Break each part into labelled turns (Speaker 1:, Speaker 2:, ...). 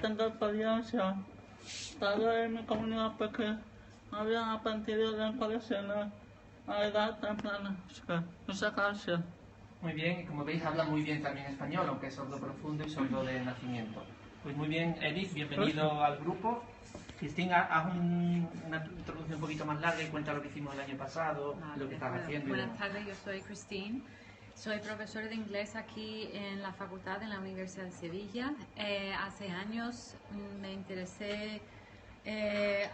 Speaker 1: Tengo experiencia, tal vez en mi comunidad porque habían aprendido lengua de signos a edad temprana. Muchas gracias.
Speaker 2: Muy bien, y como veis habla muy bien también español, aunque es sordo profundo y sordo de nacimiento. Pues muy bien, Eric, bienvenido al grupo. Cristina, haz una introducción un poquito más larga y cuenta lo que hicimos el año pasado, lo que estás haciendo.
Speaker 3: Buenas tardes, yo soy Christine. Soy profesora de inglés aquí en la facultad en la Universidad de Sevilla. Hace años me interesé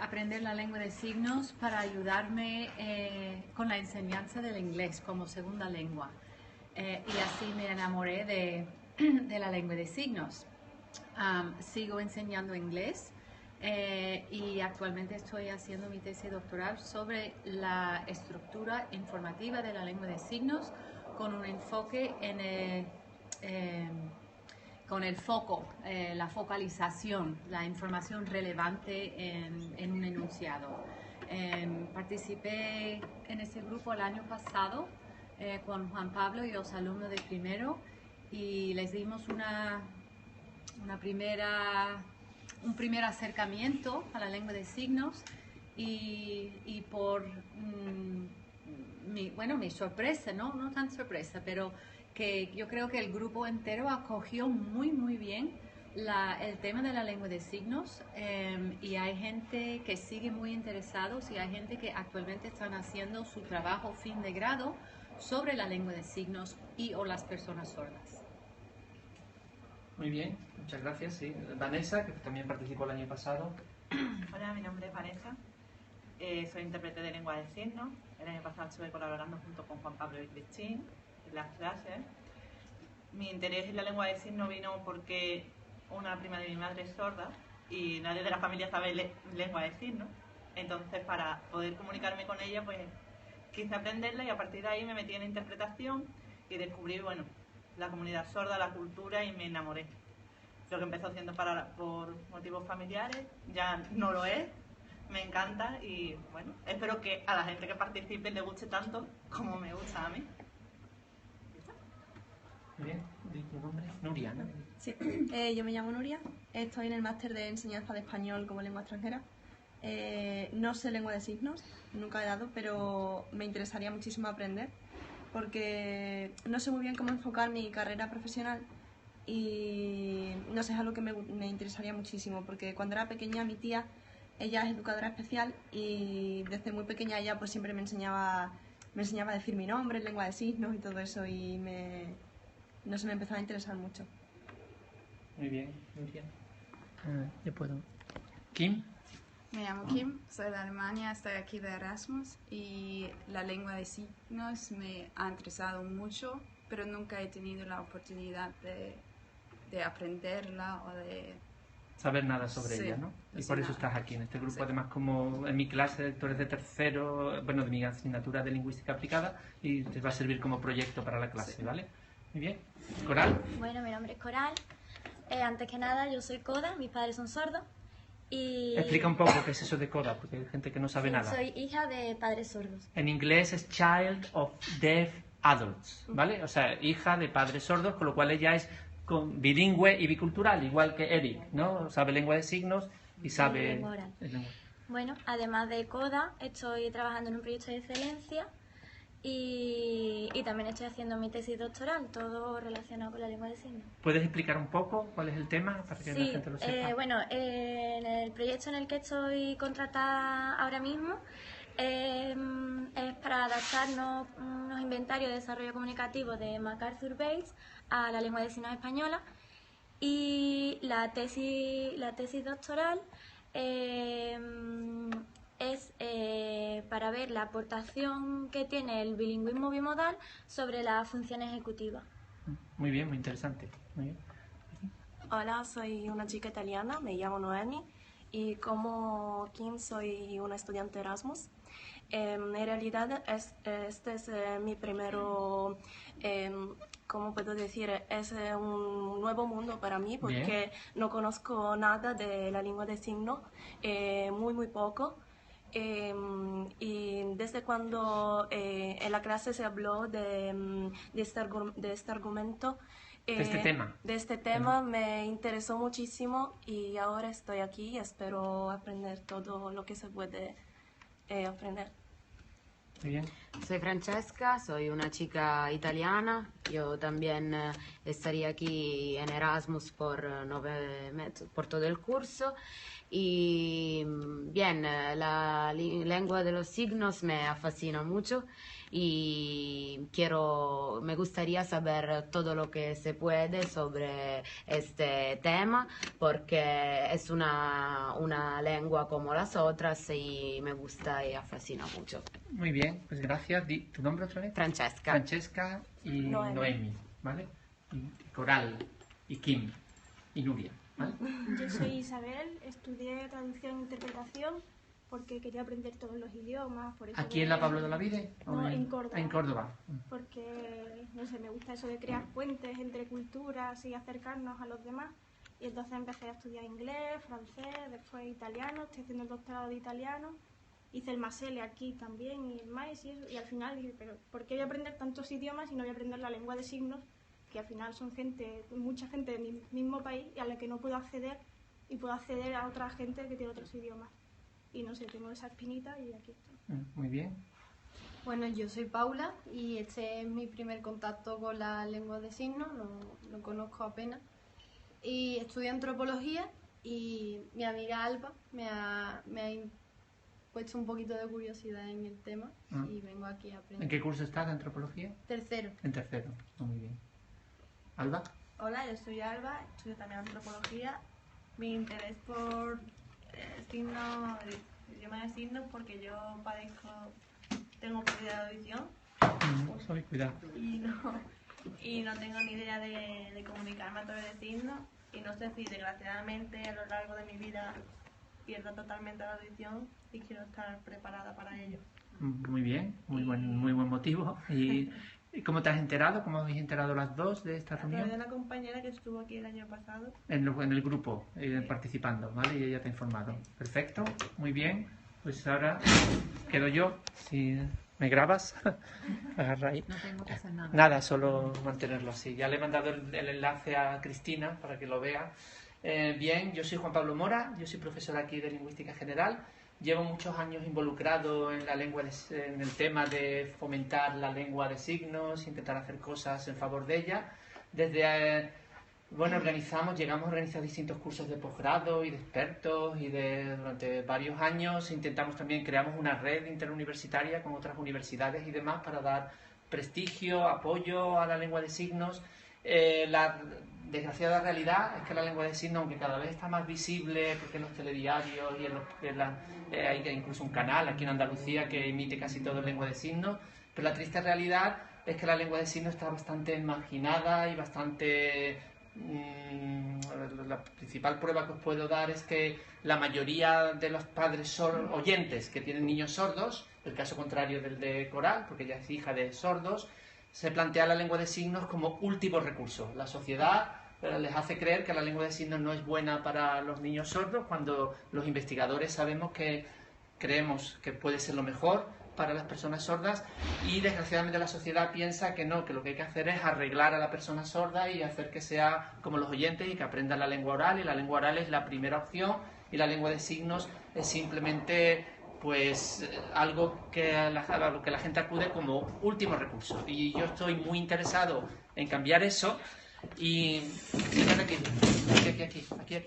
Speaker 3: aprender la lengua de signos para ayudarme con la enseñanza del inglés como segunda lengua. Y así me enamoré de la lengua de signos. Sigo enseñando inglés y actualmente estoy haciendo mi tesis doctoral sobre la estructura informativa de la lengua de signos con un enfoque con el foco, la focalización, la información relevante en un enunciado. Participé en ese grupo el año pasado con Juan Pablo y los alumnos de primero y les dimos un primer acercamiento a la lengua de signos y por mi sorpresa, no tan sorpresa, pero que yo creo que el grupo entero acogió muy bien el tema de la lengua de signos y hay gente que sigue muy interesados y hay gente que actualmente están haciendo su trabajo fin de grado sobre la lengua de signos o las personas sordas.
Speaker 2: Muy bien, muchas gracias. Sí. Vanessa, que también participó el año pasado.
Speaker 4: Hola, mi nombre es Vanessa, soy intérprete de lengua de signos. El año pasado estuve colaborando junto con Juan Pablo y Cristín en las clases. Mi interés en la lengua de signos vino porque una prima de mi madre es sorda y nadie de la familia sabe lengua de signos. Entonces, para poder comunicarme con ella, pues quise aprenderla y a partir de ahí me metí en interpretación y descubrí, la comunidad sorda, la cultura y me enamoré. Lo que empezó siendo por motivos familiares, ya no lo es, me encanta y espero que a la gente que participe le guste tanto como me gusta a mí.
Speaker 2: Muy bien, ¿tu nombre? Nuria, ¿no?
Speaker 5: Sí, yo me llamo Nuria, estoy en el máster de enseñanza de español como lengua extranjera. No sé lengua de signos, nunca he dado, pero me interesaría muchísimo aprender porque no sé muy bien cómo enfocar mi carrera profesional y no sé, es algo que me interesaría muchísimo porque cuando era pequeña mi tía, ella es educadora especial y desde muy pequeña ella pues siempre me enseñaba a decir mi nombre en lengua de signos y todo eso y me empezó a interesar mucho.
Speaker 2: Muy bien, muy bien. Yo puedo. Kim.
Speaker 6: Me llamo Kim, soy de Alemania, estoy aquí de Erasmus y la lengua de signos me ha interesado mucho, pero nunca he tenido la oportunidad de aprenderla o de
Speaker 2: saber nada sobre ella, ¿no? Y por eso estás aquí en este grupo. Sí. Además, como en mi clase tú eres de tercero, de mi asignatura de lingüística aplicada y te va a servir como proyecto para la clase, sí. ¿Vale? Muy bien. Coral.
Speaker 7: Bueno, mi nombre es Coral. Antes que nada, yo soy coda, mis padres son sordos. Y...
Speaker 2: Explica un poco qué es eso de coda, porque hay gente que no sabe nada.
Speaker 7: Soy hija de padres sordos.
Speaker 2: En inglés es Child of Deaf Adults, ¿vale? O sea, hija de padres sordos, con lo cual ella es bilingüe y bicultural, igual que Eric, ¿no? Sabe lengua de signos y sabe...
Speaker 7: Bueno, además de coda, estoy trabajando en un proyecto de excelencia y también estoy haciendo mi tesis doctoral, todo relacionado con la lengua de signos.
Speaker 2: ¿Puedes explicar un poco cuál es el tema para que la gente lo sepa?
Speaker 7: Bueno, en el proyecto en el que estoy contratada ahora mismo es para adaptarnos unos inventarios de desarrollo comunicativo de MacArthur Base a la lengua de signos española y la tesis doctoral es para ver la aportación que tiene el bilingüismo bimodal sobre la función ejecutiva.
Speaker 2: Muy bien, muy interesante. Muy bien.
Speaker 5: Hola, soy una chica italiana, me llamo Noemi y como Kim soy una estudiante Erasmus. En realidad este es mi primero, ¿cómo puedo decir? Es un nuevo mundo para mí porque no conozco nada de la lengua de signos, muy poco. Y desde cuando en la clase se habló de este argumento,
Speaker 2: de este tema.
Speaker 8: De este tema me interesó muchísimo y ahora estoy aquí y espero aprender todo lo que se puede aprender.
Speaker 2: Muy bien.
Speaker 9: Soy Francesca, soy una chica italiana. Yo también estaría aquí en Erasmus por 9 meses, por todo el curso. Y bien, la lengua de los signos me fascina mucho y me gustaría saber todo lo que se puede sobre este tema porque es una lengua como las otras y me gusta y fascina mucho.
Speaker 2: Muy bien, pues gracias. ¿Tu nombre otra vez?
Speaker 9: Francesca.
Speaker 2: Francesca y Noemi, ¿vale? Y Coral, y Kim, y Nuria, ¿vale?
Speaker 10: Yo soy Isabel, estudié traducción e interpretación porque quería aprender todos los idiomas. Por eso
Speaker 2: ¿Aquí en la Pablo de Olavide?
Speaker 10: No, en Córdoba.
Speaker 2: En Córdoba.
Speaker 10: Porque, no sé, me gusta eso de crear puentes entre culturas y acercarnos a los demás. Y entonces empecé a estudiar inglés, francés, después italiano, estoy haciendo el doctorado de italiano. Hice el Masele aquí también y el MAES y eso. Y al final dije, pero ¿por qué voy a aprender tantos idiomas y no voy a aprender la lengua de signos? Que al final son mucha gente de mi mismo país y a la que no puedo acceder y puedo acceder a otra gente que tiene otros idiomas. Y no sé, tengo esa espinita y aquí estoy.
Speaker 2: Muy bien.
Speaker 11: Bueno, yo soy Paula y este es mi primer contacto con la lengua de signos, no conozco apenas. Y estudio antropología y mi amiga Alba me ha puesto un poquito de curiosidad en el tema y vengo aquí a aprender.
Speaker 2: ¿En qué curso estás de antropología?
Speaker 11: Tercero.
Speaker 2: En tercero, muy bien. ¿Alba?
Speaker 5: Hola, yo soy Alba, estudio también antropología. Mi interés por el idioma de signos porque yo tengo pérdida de audición
Speaker 2: Cuidado.
Speaker 5: y no tengo ni idea de comunicarme a través de signos y no sé si desgraciadamente a lo largo de mi vida pierdo totalmente la audición y quiero estar preparada para ello.
Speaker 2: Muy bien, muy buen motivo. ¿Y cómo te has enterado? ¿Cómo habéis enterado las dos de esta reunión?
Speaker 5: De una compañera que estuvo aquí el año pasado.
Speaker 2: En el grupo, participando, ¿vale? Y ella te ha informado. Perfecto, muy bien. Pues ahora quedo yo. Si me grabas, agarra ahí.
Speaker 3: No tengo que hacer nada.
Speaker 2: Nada, solo mantenerlo así. Ya le he mandado el enlace a Cristina para que lo vea. Bien, yo soy Juan Pablo Mora, yo soy profesor aquí de Lingüística General. Llevo muchos años involucrado en en el tema de fomentar la lengua de signos, intentar hacer cosas en favor de ella. Llegamos a organizar distintos cursos de posgrado y de expertos y durante varios años creamos una red interuniversitaria con otras universidades y demás para dar prestigio, apoyo a la lengua de signos. La desgraciada realidad es que la lengua de signos, aunque cada vez está más visible, porque en los telediarios y hay incluso un canal aquí en Andalucía que emite casi todo en lengua de signos, pero la triste realidad es que la lengua de signos está bastante marginada y bastante... la principal prueba que os puedo dar es que la mayoría de los padres oyentes que tienen niños sordos, el caso contrario del de Coral, porque ella es hija de sordos, se plantea la lengua de signos como último recurso. La sociedad les hace creer que la lengua de signos no es buena para los niños sordos, cuando los investigadores creemos que puede ser lo mejor para las personas sordas, y desgraciadamente la sociedad piensa que no, que lo que hay que hacer es arreglar a la persona sorda y hacer que sea como los oyentes y que aprenda la lengua oral, y la lengua oral es la primera opción y la lengua de signos es simplemente algo a lo que la gente acude como último recurso. Y yo estoy muy interesado en cambiar eso. Y siéntate aquí,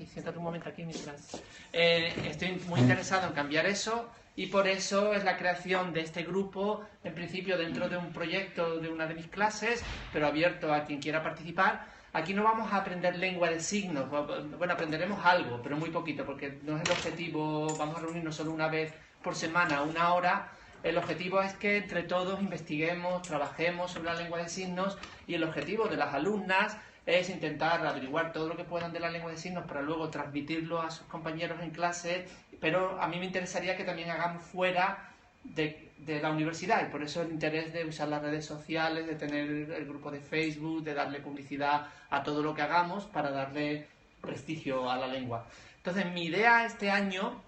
Speaker 2: siéntate un momento aquí mientras. Estoy muy interesado en cambiar eso, y por eso es la creación de este grupo, en principio dentro de un proyecto de una de mis clases, pero abierto a quien quiera participar. Aquí no vamos a aprender lengua de signos, bueno, aprenderemos algo, pero muy poquito, porque no es el objetivo. Vamos a reunirnos solo una vez por semana, 1 hora. El objetivo es que entre todos investiguemos, trabajemos sobre la lengua de signos, y el objetivo de las alumnas es intentar averiguar todo lo que puedan de la lengua de signos para luego transmitirlo a sus compañeros en clase, pero a mí me interesaría que también hagamos fuera de la universidad, y por eso el interés de usar las redes sociales, de tener el grupo de Facebook, de darle publicidad a todo lo que hagamos para darle prestigio a la lengua. Entonces, mi idea este año,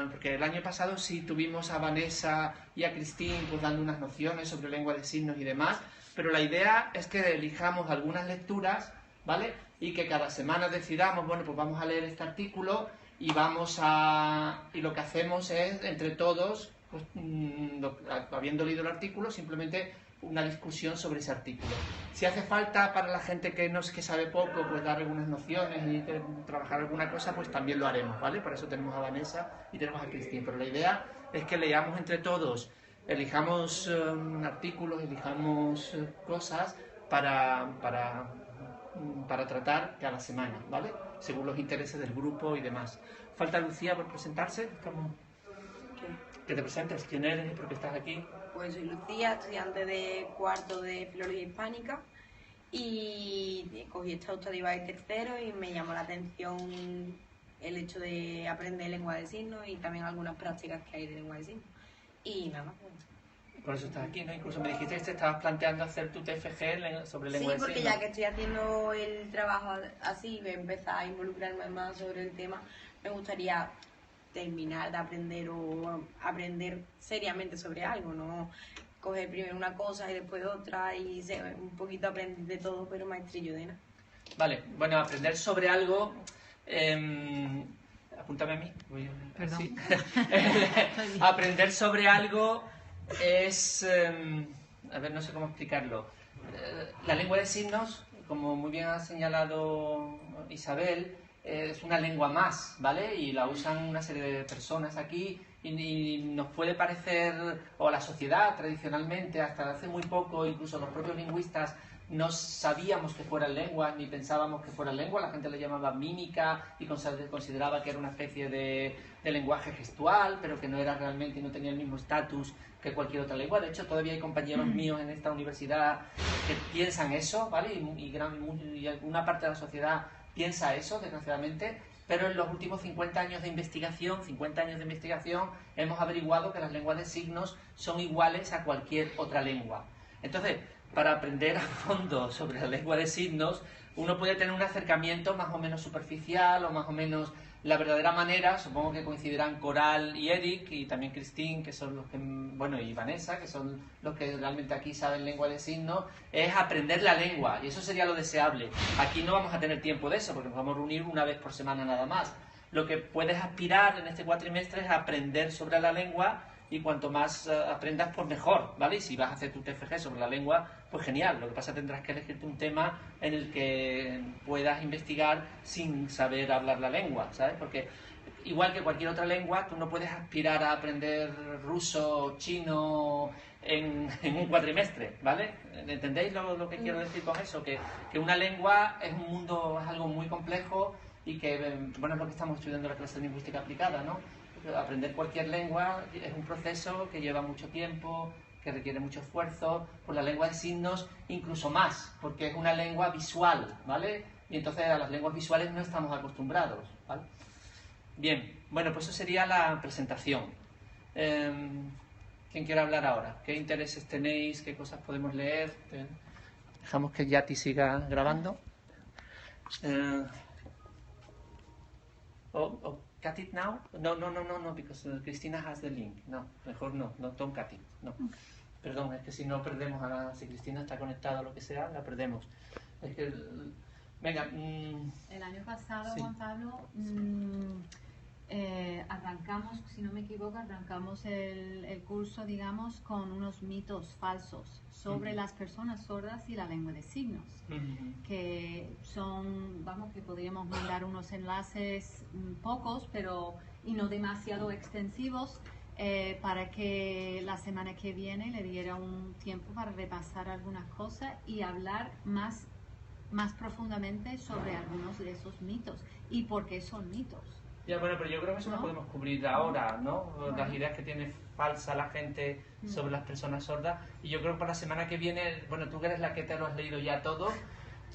Speaker 2: porque el año pasado sí tuvimos a Vanessa y a Cristín pues dando unas nociones sobre lengua de signos y demás, pero la idea es que elijamos algunas lecturas ¿vale? Y que cada semana decidamos, bueno, pues vamos a leer este artículo y lo que hacemos es, entre todos, pues, habiendo leído el artículo, simplemente una discusión sobre ese artículo. Si hace falta para la gente que sabe poco, pues dar algunas nociones y trabajar alguna cosa, pues también lo haremos, ¿vale? Para eso tenemos a Vanessa y tenemos a Cristín. Pero la idea es que leamos entre todos, elijamos artículos, elijamos cosas para tratar cada semana, ¿vale? Según los intereses del grupo y demás. Falta Lucía por presentarse. Que te presentes. ¿Quién eres y por qué estás aquí?
Speaker 12: Pues soy Lucía, estudiante de cuarto de Filología Hispánica y cogí esta optativa de tercero y me llamó la atención el hecho de aprender lengua de signos y también algunas prácticas que hay de lengua de signos. Y nada, pues.
Speaker 2: Por eso estás aquí, ¿no? Incluso me dijiste que te estabas planteando hacer tu TFG sobre lengua de signos.
Speaker 12: Sí, porque ya que estoy haciendo el trabajo así, de empezar a involucrarme más sobre el tema, me gustaría terminar de aprender o aprender seriamente sobre algo, no coger primero una cosa y después otra y un poquito aprender de todo, pero maestrillo de nada.
Speaker 2: Vale, bueno, aprender sobre algo... apúntame a mí.
Speaker 3: Perdón.
Speaker 2: Sí. Aprender sobre algo es... a ver, no sé cómo explicarlo. La lengua de signos, como muy bien ha señalado Isabel, es una lengua más, ¿vale? Y la usan una serie de personas aquí y nos puede parecer, o la sociedad tradicionalmente, hasta hace muy poco, incluso los propios lingüistas, no sabíamos que fueran lenguas, ni pensábamos que fueran lenguas, la gente le llamaba mímica y consideraba que era una especie de lenguaje gestual, pero que no era realmente y no tenía el mismo estatus que cualquier otra lengua. De hecho, todavía hay compañeros míos en esta universidad que piensan eso, ¿vale? Y una parte de la sociedad piensa eso, desgraciadamente, pero en los últimos 50 años de investigación, hemos averiguado que las lenguas de signos son iguales a cualquier otra lengua. Entonces, para aprender a fondo sobre la lengua de signos, uno puede tener un acercamiento más o menos superficial o más o menos la verdadera manera, supongo que coincidirán Coral y Eric y también Cristín, que son los que, bueno, y Vanessa, que son los que realmente aquí saben lengua de signos, es aprender la lengua, y eso sería lo deseable. Aquí no vamos a tener tiempo de eso, porque nos vamos a reunir una vez por semana nada más. Lo que puedes aspirar en este cuatrimestre es aprender sobre la lengua, y cuanto más aprendas, pues mejor, ¿vale? Y si vas a hacer tu TFG sobre la lengua, pues genial. Lo que pasa es que tendrás que elegirte un tema en el que puedas investigar sin saber hablar la lengua, ¿sabes? Porque igual que cualquier otra lengua, tú no puedes aspirar a aprender ruso, chino en un cuatrimestre, ¿vale? ¿Entendéis lo que quiero decir con eso? Que una lengua es un mundo, es algo muy complejo y que, bueno, es lo que estamos estudiando en la clase de lingüística aplicada, ¿no? Aprender cualquier lengua es un proceso que lleva mucho tiempo, que requiere mucho esfuerzo. Pues la lengua de signos incluso más, porque es una lengua visual, ¿vale? Y entonces a las lenguas visuales no estamos acostumbrados, ¿vale? Bien, bueno, pues eso sería la presentación. ¿Quién quiere hablar ahora? ¿Qué intereses tenéis? ¿Qué cosas podemos leer? Dejamos que Yati siga grabando. Cut it now? No, because Cristina has the link. No, mejor no, don't cut it. No. Perdón, es que si no perdemos si Cristina está conectada o lo que sea, la perdemos. Es que, venga.
Speaker 3: El año pasado,
Speaker 2: sí.
Speaker 3: Juan Pablo, arrancamos, si no me equivoco, el curso, digamos, con unos mitos falsos sobre las personas sordas y la lengua de signos, que son, vamos, que podríamos mandar unos enlaces pocos, pero y no demasiado extensivos, para que la semana que viene le diera un tiempo para repasar algunas cosas y hablar más profundamente sobre algunos de esos mitos y por qué son mitos.
Speaker 2: Ya, bueno, pero yo creo que eso no podemos cubrir ahora, ¿no? Las ideas que tiene falsa la gente sobre las personas sordas. Y yo creo que para la semana que viene, bueno, tú que eres la que te lo has leído ya todo,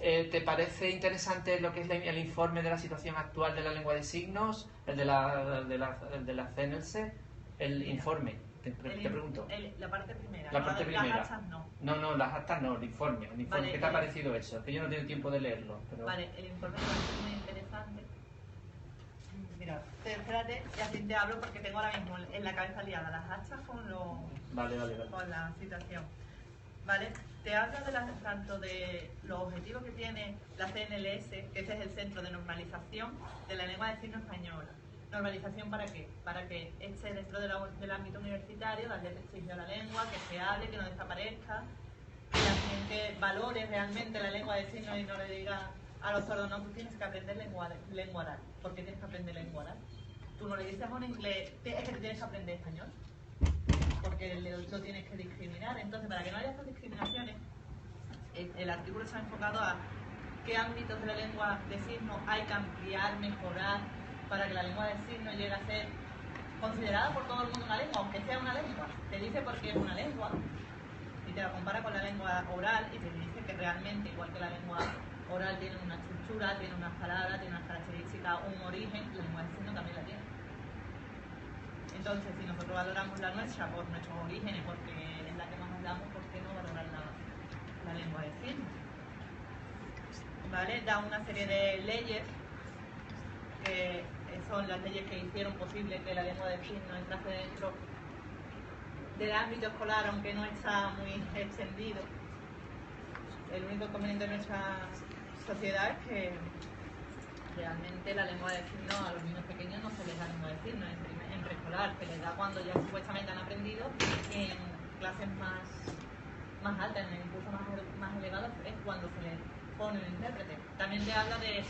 Speaker 2: ¿te parece interesante lo que es el informe de la situación actual de la lengua de signos? El de la CNLC, el informe, te pregunto.
Speaker 4: La parte primera.
Speaker 2: La parte primera.
Speaker 4: Las actas no.
Speaker 2: No, las actas no, el informe.
Speaker 4: Vale,
Speaker 2: ¿Qué te ha parecido eso? Es que yo no tengo tiempo de leerlo. Pero...
Speaker 4: Vale, el informe me parece muy interesante. Mira, espérate, y así te hablo porque tengo ahora mismo en la cabeza liada las hachas con
Speaker 2: Vale.
Speaker 4: con la situación. ¿vale? Te habla tanto de los objetivos que tiene la CNLS, que ese es el Centro de Normalización de la Lengua de Signos Española. ¿Normalización para qué? Para que esté dentro del ámbito universitario, darle prestigio a la lengua, que se hable, que no desaparezca, que la gente valore realmente la lengua de signos y no le diga a los sordos, no, tú tienes que aprender lengua oral. ¿Por qué tienes que aprender lengua oral? Tú no le dices a un inglés, es que tienes que aprender español, porque lo tienes que discriminar. Entonces, para que no haya estas discriminaciones, el artículo está enfocado a qué ámbitos de la lengua de signos hay que ampliar, mejorar, para que la lengua de signos llegue a ser considerada por todo el mundo una lengua, aunque sea una lengua. Te dice por qué es una lengua y te la compara con la lengua oral y te dice que realmente, igual que la lengua oral tiene una estructura, tiene unas palabras, tiene unas características, un origen, la lengua de signos también la tiene. Entonces, si nosotros valoramos la nuestra por nuestros orígenes, porque es la que más hablamos, ¿por qué no valorar la lengua de signos? ¿Vale? Da una serie de leyes que son las leyes que hicieron posible que la lengua de signos entrase dentro del ámbito escolar, aunque no está muy extendido. El único inconveniente de nuestra sociedad es que realmente la lengua de signos a los niños pequeños no se les da lengua de signos en preescolar, se les da cuando ya supuestamente han aprendido, en clases más altas, en el curso más elevado, es cuando se les pone el intérprete. También te habla de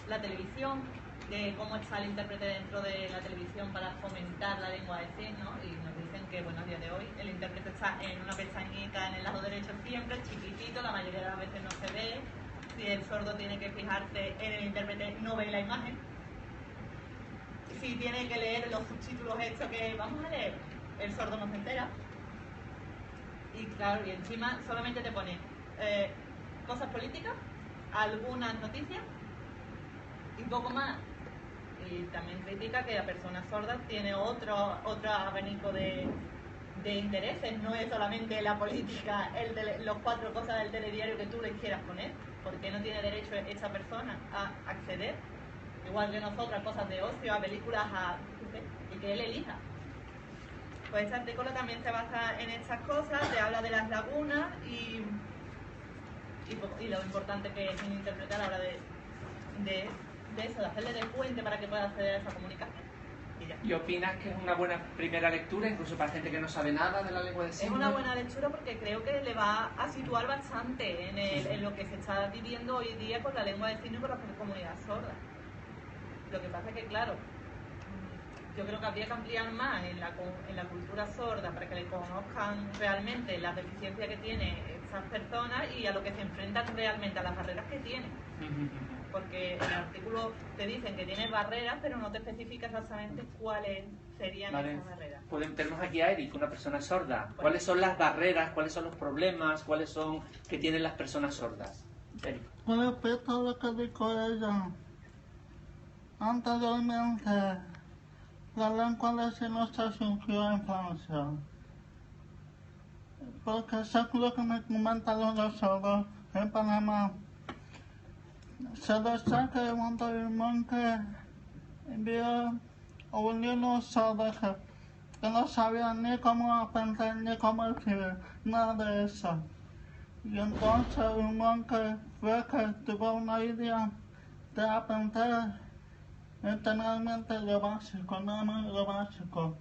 Speaker 4: la televisión, de cómo está el intérprete dentro de la televisión para fomentar la lengua de signos, y nos dicen que, bueno, a día de hoy el intérprete está en una pestañita en el lado derecho siempre, chiquitito, la mayoría de las veces no se ve. Si el sordo tiene que fijarse en el intérprete, no ve la imagen. Si tiene que leer los subtítulos estos que vamos a leer, el sordo no se entera. Y claro, y encima solamente te pone cosas políticas, algunas noticias y poco más. Y también critica que la persona sorda tiene otro abanico de intereses, no es solamente la política, los 4 cosas del telediario que tú les quieras poner, porque no tiene derecho esa persona a acceder, igual que nosotras, cosas de ocio, a películas, y que él elija. Pues este artículo también se basa en estas cosas, te habla de las lagunas y lo importante que es un intérprete a la hora de eso, de hacerle de puente para que pueda acceder a esa comunicación.
Speaker 2: ¿Y opinas que es una buena primera lectura, incluso para gente que no sabe nada de la lengua de signos?
Speaker 4: Es una buena lectura porque creo que le va a situar bastante en lo que se está viviendo hoy día con la lengua de signos y con la comunidad sorda. Lo que pasa es que, claro, yo creo que habría que ampliar más en la cultura sorda para que le conozcan realmente las deficiencias que tienen esas personas y a lo que se enfrentan realmente, a las barreras que tienen. Porque en el artículo te dicen que tiene barreras, pero no te especifica exactamente cuáles serían esas barreras.
Speaker 2: Tenemos aquí a Eric, una persona sorda. ¿Cuáles son las barreras, cuáles son los problemas, cuáles son que tienen las personas sordas? Eric.
Speaker 1: Con respecto a lo que dijo ella, anteriormente la lengua de signos se surgió en Francia. Porque según lo que me comentaron los sordos en Panamá, se decía que un monje vio a un niño sordo que no sabía ni cómo aprender ni cómo escribir, nada de eso. Y entonces un monje fue que tuvo una idea de aprender internamente lo básico, nada más lo básico.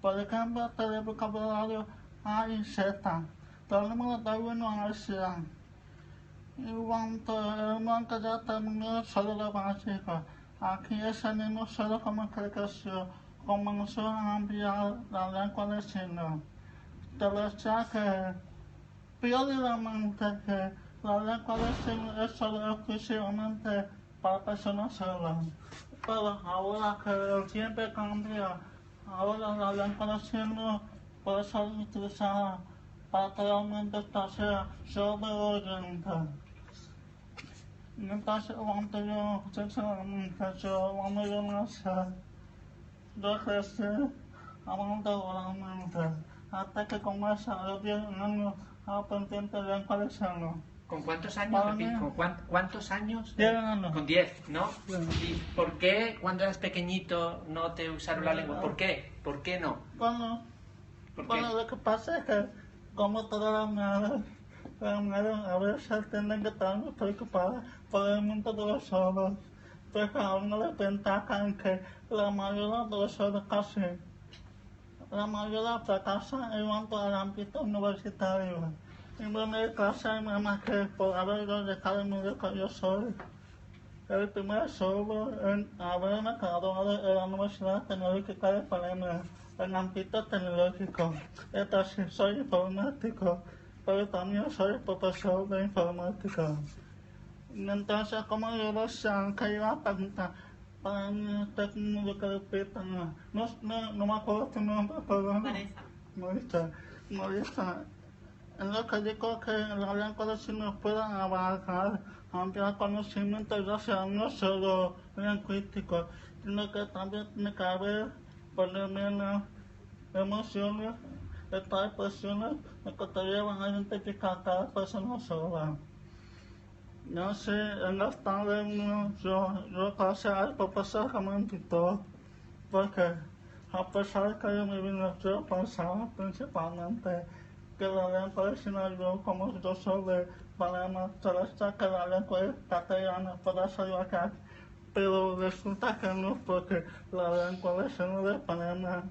Speaker 1: Por ejemplo, el vocabulario A y Z, del número de 1 al 100. Y cuando el monje ya terminó solo lo básico, aquí ese niño solo como que creció, comenzó a ampliar la lengua de signos. Te decía que prioritariamente que la lengua de signos es solo exclusivamente para personas sordas. Pero ahora que el tiempo cambia, ahora la lengua de signos puede ser utilizada para todo el mundo que sea sordo oyente. Entonces, cuando yo, sinceramente, cuando yo nací, yo crecí hablando oralmente, hasta que comencé a los 10 años aprendiendo lengua de signos.
Speaker 2: ¿Con cuántos años? ¿Cuántos años?
Speaker 1: 10 años.
Speaker 2: Con 10, ¿no? ¿Y por qué cuando eras pequeñito no te usaron la lengua? ¿Por qué? ¿Por qué no?
Speaker 1: Bueno, lo que pasa es que como todas las mujeres a veces tienen que estar muy preocupadas por el mundo de los sordos, porque a uno le ventaja que la mayoría de los sordos casi, la mayoría fracasa en cuanto al ámbito universitario. En primera clase hay más que por haber yo dejado el mundo que yo soy. El primer sordo en haberme graduado en la Universidad Tecnológica de Palermo, en ámbito tecnológico. Entonces soy informático, pero también soy profesor de informática. Entonces, como yo decía, que iba a preguntar, para mí usted como que repita, no me acuerdo tu nombre, pero Marisa. En lo que digo que la lengua de signos puede abarcar ampliar conocimiento ya sea no solo lingüístico, sino que también tiene que haber por lo menos emociones, estas expresiones que te llevan a identificar a cada persona sola. No sé, en los tardes yo pasé al profesor que me invitó, porque a pesar de que yo me vine, yo pensaba principalmente que la lengua de signos, yo como yo soy de Panamá, se que la lengua es castellana, por eso yo acá, pero resulta que no, porque la lengua de signos de Panamá,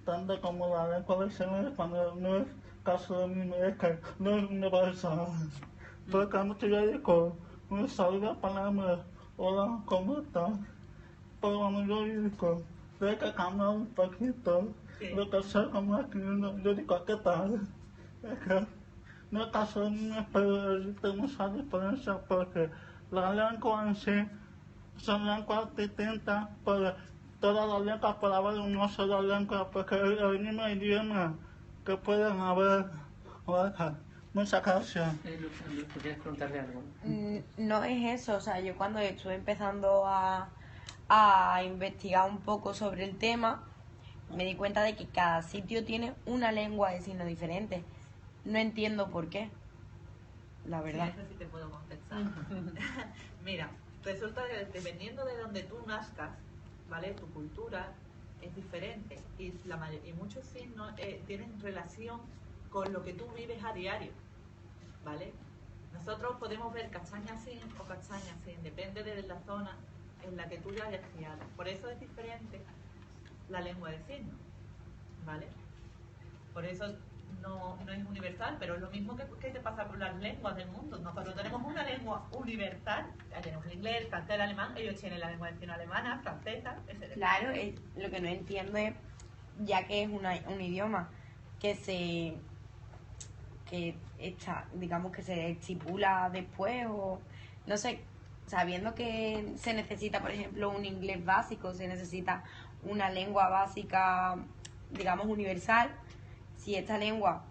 Speaker 1: tanto como la lengua de signos de Panamá, no es casi lo mismo, es que no es universal. Porque mucho yo digo, un saludo a Panamá, hola, ¿cómo estás? Pero cuando yo digo, hay que cambiar un poquito, lo que sé como aquí, yo digo, ¿qué tal? Es que no es caso de mí, pero existe mucha diferencia porque la lengua en sí son lenguas distintas, pero todas las lenguas puede haber una sola lengua porque es el mismo idioma que pueden haber. Muchas gracias.
Speaker 2: ¿Tú quieres preguntarle algo?
Speaker 12: No es eso, o sea, yo cuando estuve empezando a investigar un poco sobre el tema, me di cuenta de que cada sitio tiene una lengua de signos diferente. No entiendo por qué, la verdad.
Speaker 4: Sí, eso sí te puedo contestar. Mira, resulta que dependiendo de donde tú nazcas, ¿vale? Tu cultura es diferente y muchos signos tienen relación con lo que tú vives a diario, ¿vale? Nosotros podemos ver castaña sin o castaña sin, depende de la zona en la que tú ya hayas criado. Por eso es diferente la lengua de signos, ¿vale? Por eso no es universal, pero es lo mismo que te pasa con las lenguas del mundo. Nosotros tenemos una lengua universal, tenemos el inglés, el francés, el alemán, ellos tienen la lengua de signos alemana, francesa, etc.
Speaker 12: Claro, lo que no entiendo es, ya que es un idioma que digamos que se estipula después, o no sé, sabiendo que se necesita, por ejemplo, un inglés básico, se necesita una lengua básica, digamos, universal. Si esta lengua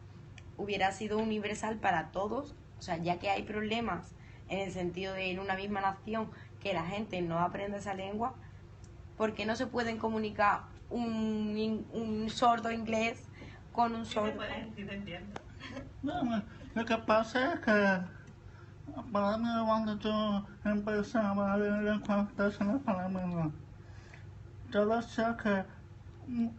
Speaker 12: hubiera sido universal para todos, o sea, ya que hay problemas en el sentido de en una misma nación que la gente no aprende esa lengua, ¿por qué no se pueden comunicar un sordo inglés con un sordo?
Speaker 4: Sí, te entiendo.
Speaker 1: No, lo que pasa es que para mí cuando yo empezaba a leer lenguas de signos para mí, yo decía que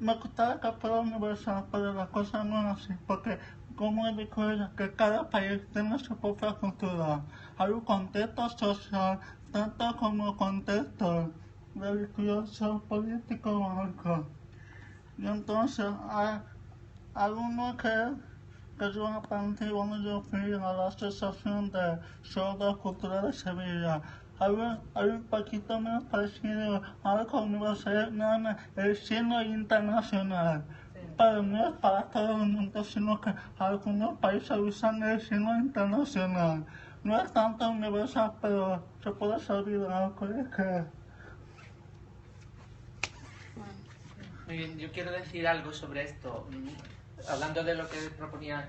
Speaker 1: me gustaba que fuera universal, pero la cosa no es así, porque como dijo ella, que cada país tiene su propia cultura, hay un contexto social, tanto como contexto religioso, político o algo. Y entonces hay algunos que yo aprendí cuando yo fui a la Asociación de Sordos Culturales de Sevilla. Hay un poquito más parecido a algo universal, el signo internacional. Sí. Pero no es para todo el mundo, sino que algunos países usan el signo internacional. No es tanto universal, pero se puede servir de algo.
Speaker 2: Muy bien, yo quiero decir algo sobre esto. Hablando de lo que proponía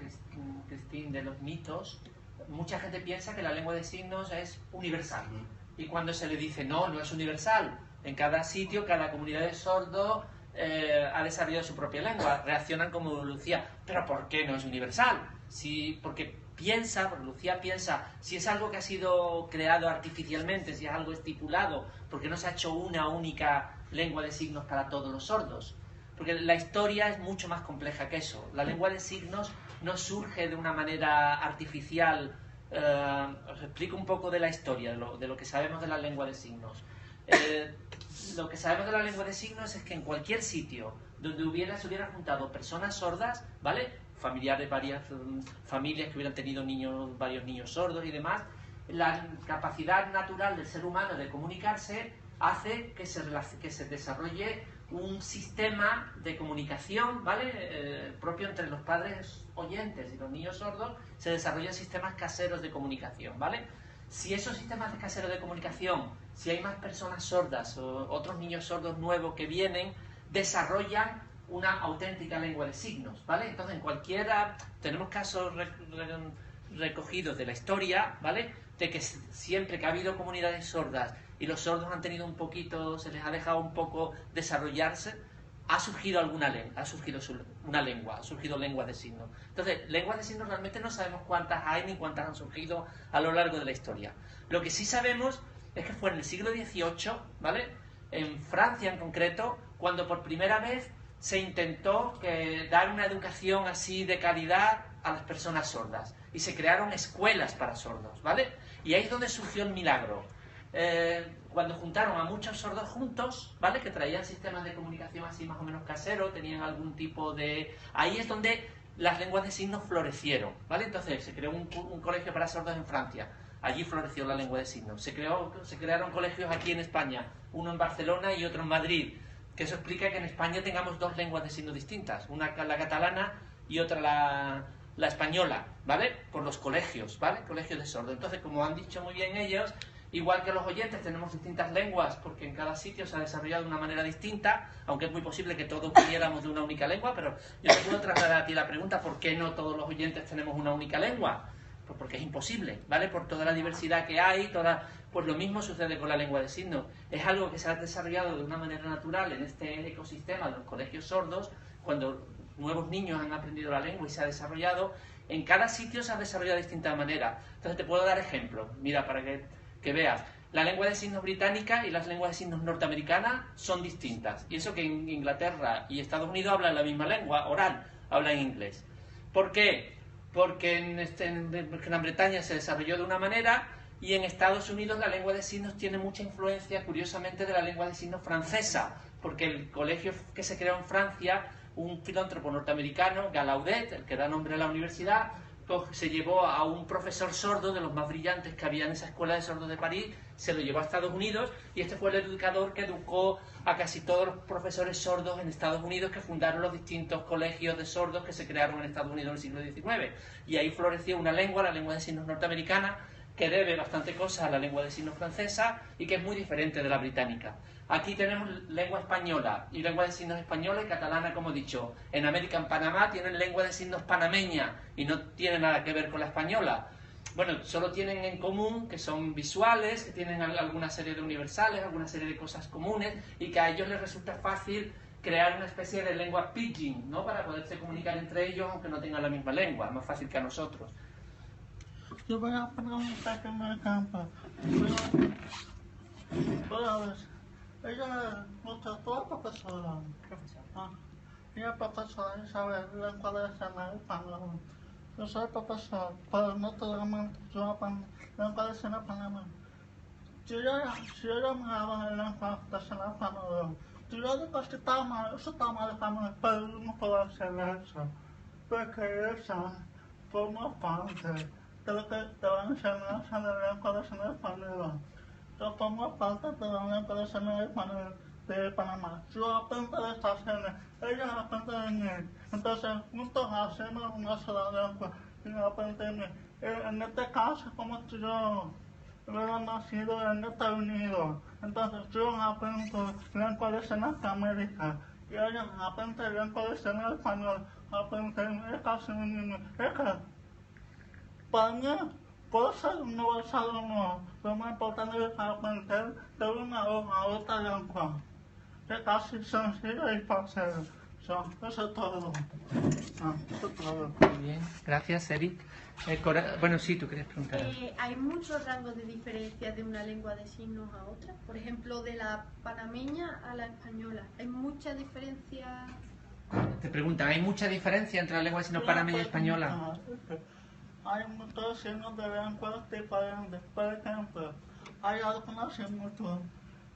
Speaker 2: Christine, de los mitos, mucha gente piensa que la lengua de signos es universal. Y cuando se le dice, no es universal, en cada sitio, cada comunidad de sordos ha desarrollado su propia lengua, reaccionan como Lucía, pero ¿por qué no es universal? Porque Lucía piensa, si es algo que ha sido creado artificialmente, si es algo estipulado, ¿por qué no se ha hecho una única lengua de signos para todos los sordos? porque la historia es mucho más compleja que eso. La lengua de signos no surge de una manera artificial. Os explico un poco de la historia, de lo que sabemos de la lengua de signos. Lo que sabemos de la lengua de signos es que en cualquier sitio donde se hubieran juntado personas sordas, ¿vale? Familiares, varias familias que hubieran tenido varios niños sordos y demás, la capacidad natural del ser humano de comunicarse hace que se desarrolle un sistema de comunicación, ¿vale? Propio entre los padres oyentes y los niños sordos, se desarrollan sistemas caseros de comunicación, ¿vale? Si esos sistemas caseros de comunicación, si hay más personas sordas o otros niños sordos nuevos que vienen, desarrollan una auténtica lengua de signos, ¿vale? Entonces, en cualquiera, tenemos casos recogidos de la historia, ¿vale? De que siempre que ha habido comunidades sordas y los sordos han tenido un poquito, se les ha dejado un poco desarrollarse, ha surgido una lengua, ha surgido lenguas de signos. Entonces, lenguas de signos realmente no sabemos cuántas hay ni cuántas han surgido a lo largo de la historia. Lo que sí sabemos es que fue en el siglo XVIII, ¿vale? En Francia en concreto, cuando por primera vez se intentó dar una educación así de calidad a las personas sordas. Y se crearon escuelas para sordos, ¿vale? Y ahí es donde surgió el milagro. Cuando juntaron a muchos sordos juntos, ¿vale? Que traían sistemas de comunicación así más o menos caseros, tenían algún tipo de... Ahí es donde las lenguas de signos florecieron, ¿vale? Entonces se creó un colegio para sordos en Francia. Allí floreció la lengua de signos. Se crearon colegios aquí en España, uno en Barcelona y otro en Madrid. Que eso explica que en España tengamos dos lenguas de signos distintas, una la catalana y otra la española, ¿vale? Por los colegios, ¿vale? Colegios de sordos. Entonces, como han dicho muy bien ellos, igual que los oyentes tenemos distintas lenguas, porque en cada sitio se ha desarrollado de una manera distinta, aunque es muy posible que todos viniéramos de una única lengua, pero yo te puedo trasladar a ti la pregunta, ¿por qué no todos los oyentes tenemos una única lengua? Pues porque es imposible, ¿vale? Por toda la diversidad que hay, pues lo mismo sucede con la lengua de signos. Es algo que se ha desarrollado de una manera natural en este ecosistema de los colegios sordos, cuando nuevos niños han aprendido la lengua y se ha desarrollado. En cada sitio se ha desarrollado de distinta manera. Entonces te puedo dar ejemplos, mira, para que veas. La lengua de signos británica y las lenguas de signos norteamericanas son distintas. Y eso que en Inglaterra y Estados Unidos hablan la misma lengua oral, hablan inglés. ¿Por qué? Porque en Gran Bretaña se desarrolló de una manera y en Estados Unidos la lengua de signos tiene mucha influencia, curiosamente, de la lengua de signos francesa, porque el colegio que se creó en Francia, un filántropo norteamericano, Gallaudet, el que da nombre a la universidad, se llevó a un profesor sordo de los más brillantes que había en esa escuela de sordos de París, se lo llevó a Estados Unidos y este fue el educador que educó a casi todos los profesores sordos en Estados Unidos que fundaron los distintos colegios de sordos que se crearon en Estados Unidos en el siglo XIX. Y ahí floreció una lengua, la lengua de signos norteamericana, que debe bastante cosas a la lengua de signos francesa y que es muy diferente de la británica. Aquí tenemos lengua española y lengua de signos española y catalana, como he dicho. En América, en Panamá, tienen lengua de signos panameña y no tiene nada que ver con la española. Bueno, solo tienen en común que son visuales, que tienen alguna serie de universales, alguna serie de cosas comunes y que a ellos les resulta fácil crear una especie de lengua pidgin, ¿no? Para poderse comunicar entre ellos aunque no tengan la misma lengua, más fácil que a nosotros.
Speaker 1: Yo voy a preguntar que me campa. Ella contrató a profesora. Ella profesora Isabel, lengua de signos española. Yo soy profesor, pero no totalmente yo aprendo lengua de signos española. Si ella me habla en lengua de signos española, si yo digo que está mal, eso está mal, pero no puedo hacer eso. Porque esa forma parte de lo que te van a enseñar en la lengua de signos española. Yo formo parte de la lengua de signos española de Panamá. Yo aprendo de esta serie, ella aprende de mí. Entonces, juntos hacemos una sola lengua y aprendemos. En este caso, como si yo hubiera nacido en Estados Unidos, entonces yo aprendo lengua de signos de América y ella aprende lengua de signos español. Aprende casi lo mismo. Es que para mí, puede ser universal o no, lo más importante es aprender de una a otra lengua. Es casi sencillo y fácil. Eso es todo. Eso es todo.
Speaker 2: Muy bien, gracias, Eric. Bueno, sí, tú querías preguntar.
Speaker 13: ¿Hay muchos rangos de diferencia de una lengua de signos a otra? Por ejemplo, de la panameña a la española. ¿Hay mucha diferencia?
Speaker 2: Te preguntan, ¿hay mucha diferencia entre la lengua de signos panameña y española?
Speaker 1: Hay muchos signos de lenguas diferentes. Por ejemplo, hay algunos similitudes,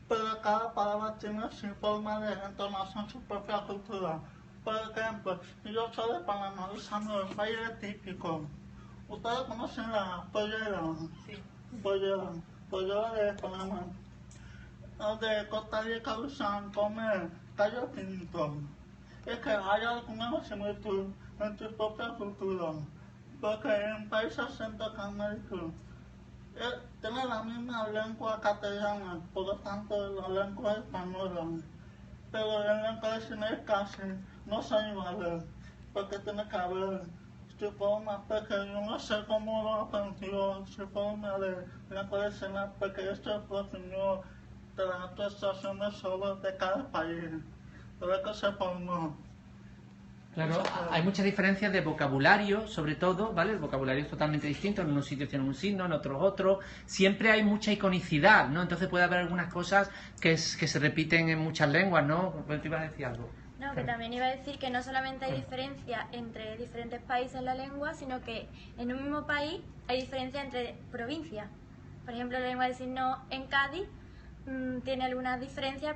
Speaker 1: pero cada palabra tiene su forma de entonación, su propia cultura. Por ejemplo, yo soy de Panamá usando el baile típico. ¿Ustedes conocen la pollera?
Speaker 4: Sí.
Speaker 1: Pollera de Panamá. Los de Costa Rica usan comer gallo pinto. Es que hay alguna similitud en tu propia cultura. Porque en países centroamericanos tienen la misma lengua castellana, por lo tanto la lengua española. Pero en la lengua de signos casi no son iguales, porque tiene que haber su forma, porque yo no sé cómo lo aprendió, su forma de lengua de signos, porque esto es propio de las actuaciones solo de cada país, pero que se formó.
Speaker 2: Claro, hay muchas diferencias de vocabulario, sobre todo, ¿vale? El vocabulario es totalmente distinto, en unos sitios tienen un signo, en otros otro. Siempre hay mucha iconicidad, ¿no? Entonces puede haber algunas cosas que se repiten en muchas lenguas, ¿no? ¿Te ibas a decir algo?
Speaker 7: No, que también iba a decir que no solamente hay diferencia entre diferentes países en la lengua, sino que en un mismo país hay diferencia entre provincias. Por ejemplo, la lengua de signos en Cádiz tiene algunas diferencias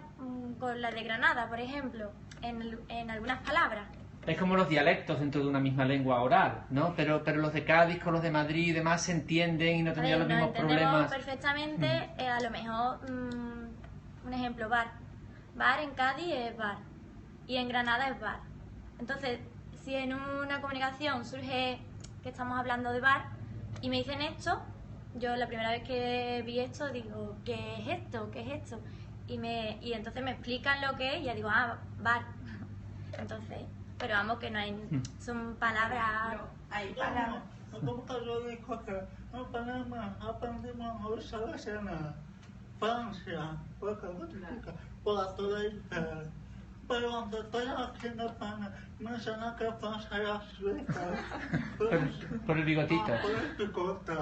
Speaker 7: con la de Granada, por ejemplo, en algunas palabras.
Speaker 2: Es como los dialectos dentro de una misma lengua oral, ¿no? Pero los de Cádiz con los de Madrid y demás se entienden y no tendrían los mismos problemas.
Speaker 7: Perfectamente, a lo mejor, un ejemplo, bar. Bar en Cádiz es bar y en Granada es bar. Entonces, si en una comunicación surge que estamos hablando de bar y me dicen esto, yo la primera vez que vi esto digo, ¿qué es esto? ¿Qué es esto? Y entonces me explican lo que es y ya digo, bar. Entonces... Pero vamos, que no hay... Son palabras...
Speaker 12: Hay palabras...
Speaker 1: Como que yo digo que en Panamá aprendimos a usar la escena Francia, porque por la televisión. Pero donde estoy aquí en España, me enseñan que Francia era Suiza.
Speaker 2: Por el bigotito.
Speaker 1: Por el bigote.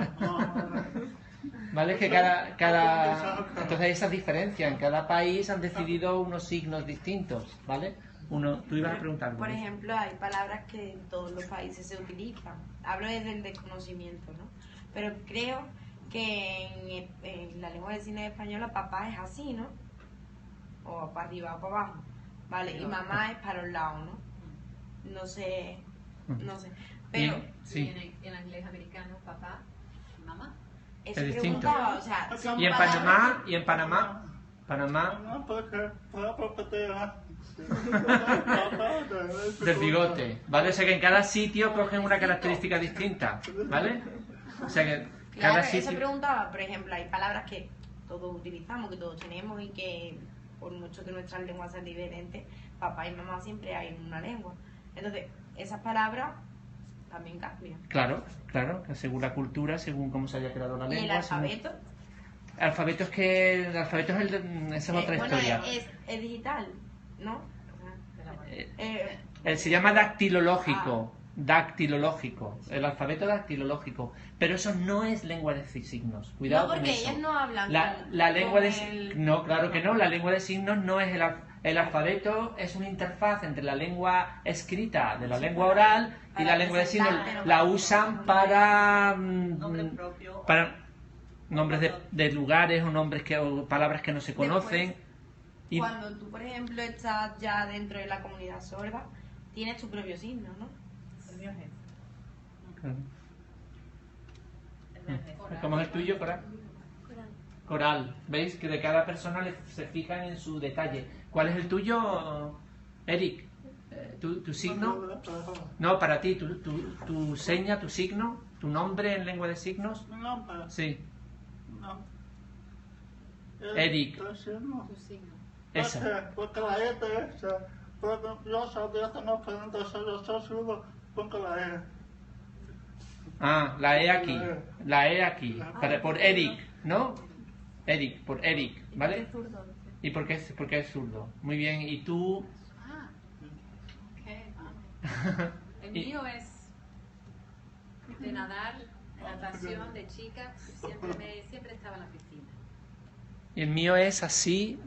Speaker 2: Vale, es que cada... Entonces hay esas diferencias. En cada país han decidido unos signos distintos, ¿vale? Tú ibas a preguntar.
Speaker 12: Por ejemplo, hay palabras que en todos los países se utilizan. Hablo desde el desconocimiento, ¿no? Pero creo que en la lengua de signos española papá es así, ¿no? O para arriba o para abajo, ¿vale? Y mamá es para los lados, ¿no? No sé. Pero
Speaker 2: sí.
Speaker 3: En el inglés americano, papá, mamá.
Speaker 12: Eso
Speaker 2: es distinto.
Speaker 12: O sea,
Speaker 2: ¿Y en Panamá? Panamá. Del bigote, ¿vale? O sea que en cada sitio cogen una característica distinta, ¿vale? O sea que cada
Speaker 12: claro,
Speaker 2: sitio...
Speaker 12: eso preguntaba, por ejemplo, hay palabras que todos utilizamos, que todos tenemos y que por mucho que nuestras lenguas sean diferentes, papá y mamá siempre hay en una lengua. Entonces, esas palabras también cambian.
Speaker 2: Claro, según la cultura, según cómo se haya creado la lengua.
Speaker 12: ¿Y el alfabeto?
Speaker 2: El alfabeto es que... esa es otra historia.
Speaker 12: Es digital, ¿no?
Speaker 2: Se llama dactilológico. Dactilológico. El alfabeto dactilológico. Pero eso no es lengua de signos. Cuidado con eso.
Speaker 12: No, porque ellas no hablan
Speaker 2: la lengua de no, claro que no. La lengua de signos no es el alfabeto, es una interfaz entre la lengua escrita de la lengua oral y la lengua de signos. La usan para nombres de lugares o palabras que no se conocen.
Speaker 12: Cuando tú, por ejemplo, estás ya dentro de la comunidad sorda, tienes tu propio signo, ¿no? El mío es
Speaker 2: ¿Cómo es el tuyo, Coral? Coral. ¿Veis? Que de cada persona se fijan en su detalle. ¿Cuál es el tuyo, Eric? ¿Tu signo? No, para ti, tu seña, tu signo, tu nombre en lengua de signos. Sí. Eric.
Speaker 3: Tu signo.
Speaker 2: Esa.
Speaker 1: Porque la E es esa. Porque yo sabía que no pueden decir yo soy zurdo porque la E.
Speaker 2: La E aquí. La E aquí. Por Eric, ¿no? Eric, por Eric, ¿vale? ¿Y por qué es zurdo? Muy bien. ¿Y tú?
Speaker 3: El mío es de nadar, natación, de chica, siempre estaba en la piscina.
Speaker 2: Y el mío es así,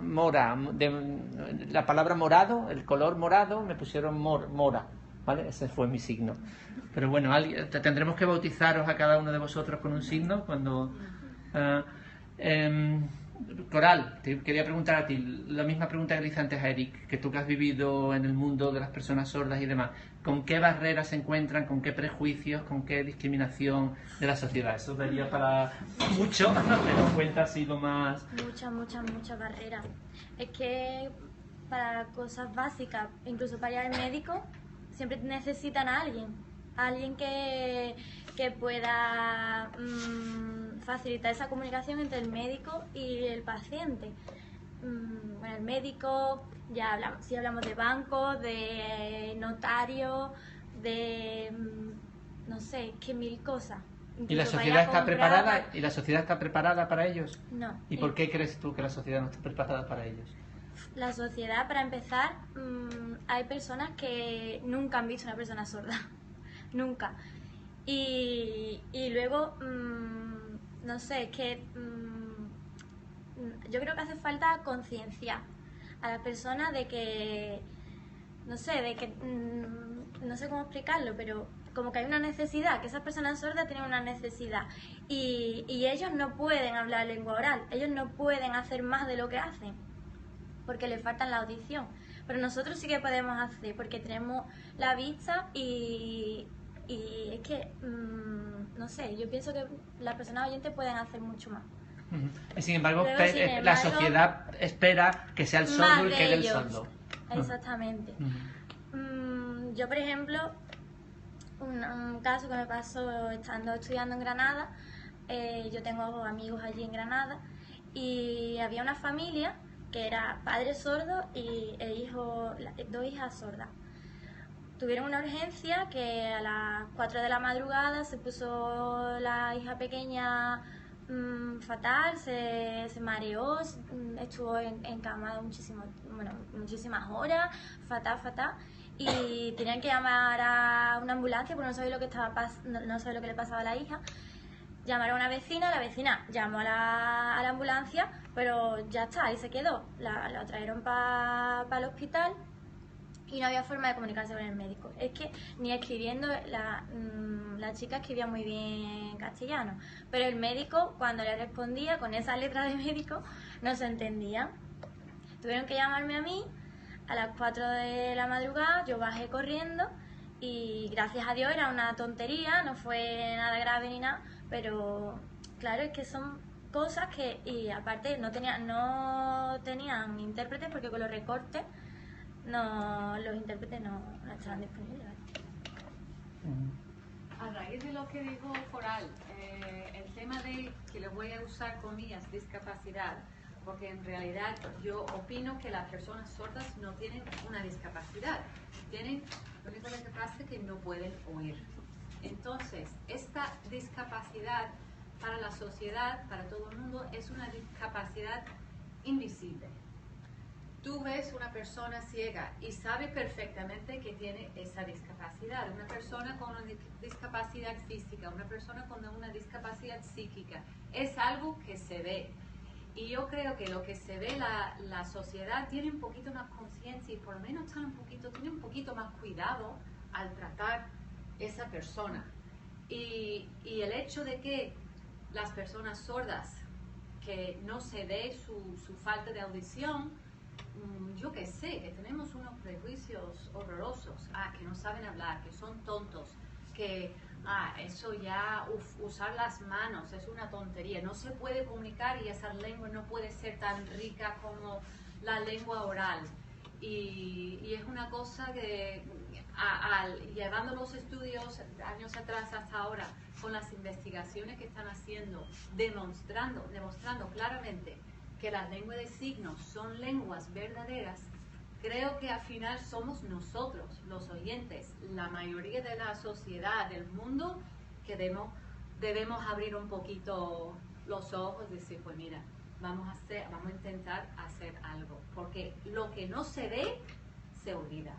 Speaker 2: mora, la palabra morado, el color morado, me pusieron mora, ¿vale? Ese fue mi signo. Pero bueno, tendremos que bautizaros a cada uno de vosotros con un signo cuando... Coral, te quería preguntar a ti, la misma pregunta que le hice antes a Eric, que tú que has vivido en el mundo de las personas sordas y demás, ¿con qué barreras se encuentran, con qué prejuicios, con qué discriminación de la sociedad? Eso daría para mucho, pero cuenta así lo más...
Speaker 7: Muchas barreras. Es que para cosas básicas, incluso para ir al médico, siempre necesitan a alguien que pueda facilitar esa comunicación entre el médico y el paciente. Bueno, el médico, ya hablamos, si hablamos de banco, de notario, de no sé, que mil cosas.
Speaker 2: ¿Y la sociedad está preparada? ¿Y la sociedad está preparada para ellos?
Speaker 7: No.
Speaker 2: ¿Y por qué crees tú que la sociedad no está preparada para ellos?
Speaker 7: La sociedad, para empezar, hay personas que nunca han visto una persona sorda. Nunca. Y luego, no sé, es que yo creo que hace falta concienciar a las personas de que, no sé cómo explicarlo, pero como que hay una necesidad, que esas personas sordas tienen una necesidad y ellos no pueden hablar lengua oral, ellos no pueden hacer más de lo que hacen porque les falta la audición, pero nosotros sí que podemos hacer porque tenemos la vista y es que, no sé, yo pienso que las personas oyentes pueden hacer mucho más.
Speaker 2: Y sin embargo,
Speaker 7: Luego,
Speaker 2: la sociedad espera que sea el sordo el que dé el sordo.
Speaker 7: Exactamente. Yo, por ejemplo, un caso que me pasó estando estudiando en Granada, yo tengo amigos allí en Granada, y había una familia que era padre sordo y dos hijas sordas. Tuvieron una urgencia que a las 4 de la madrugada se puso la hija pequeña fatal, se mareó, estuvo encamada muchísimas horas, fatal, y tenían que llamar a una ambulancia porque no sabía lo que no sabía lo que le pasaba a la hija. Llamaron a una vecina, la vecina llamó a la ambulancia, pero ya está, ahí se quedó. La trajeron para el hospital y no había forma de comunicarse con el médico. Es que ni escribiendo, la chica escribía muy bien castellano, pero el médico, cuando le respondía con esa letra de médico, no se entendía. Tuvieron que llamarme a mí a las 4 de la madrugada, yo bajé corriendo y gracias a Dios era una tontería, no fue nada grave ni nada, pero claro, es que son cosas que, y aparte no tenían intérpretes porque con los recortes los intérpretes no estaban disponibles.
Speaker 3: A raíz de lo que dijo Coral, el tema de que le voy a usar comillas, discapacidad, porque en realidad yo opino que las personas sordas no tienen una discapacidad, lo único que pasa es que no pueden oír. Entonces, esta discapacidad para la sociedad, para todo el mundo, es una discapacidad invisible. Tú ves una persona ciega y sabe perfectamente que tiene esa discapacidad. Una persona con una discapacidad física, una persona con una discapacidad psíquica, es algo que se ve. Y yo creo que lo que se ve, la sociedad tiene un poquito más conciencia y por lo menos tiene un poquito más cuidado al tratar esa persona. Y el hecho de que las personas sordas, que no se ve su falta de audición, yo que sé, que tenemos unos prejuicios horrorosos, que no saben hablar, que son tontos, que eso ya, usar las manos es una tontería, no se puede comunicar y esa lengua no puede ser tan rica como la lengua oral. Y es una cosa que, llevando los estudios años atrás hasta ahora, con las investigaciones que están haciendo, demostrando claramente que las lenguas de signos son lenguas verdaderas, creo que al final somos nosotros, los oyentes, la mayoría de la sociedad, del mundo, que debemos abrir un poquito los ojos y decir, pues mira, vamos a intentar hacer algo, porque lo que no se ve, se olvida.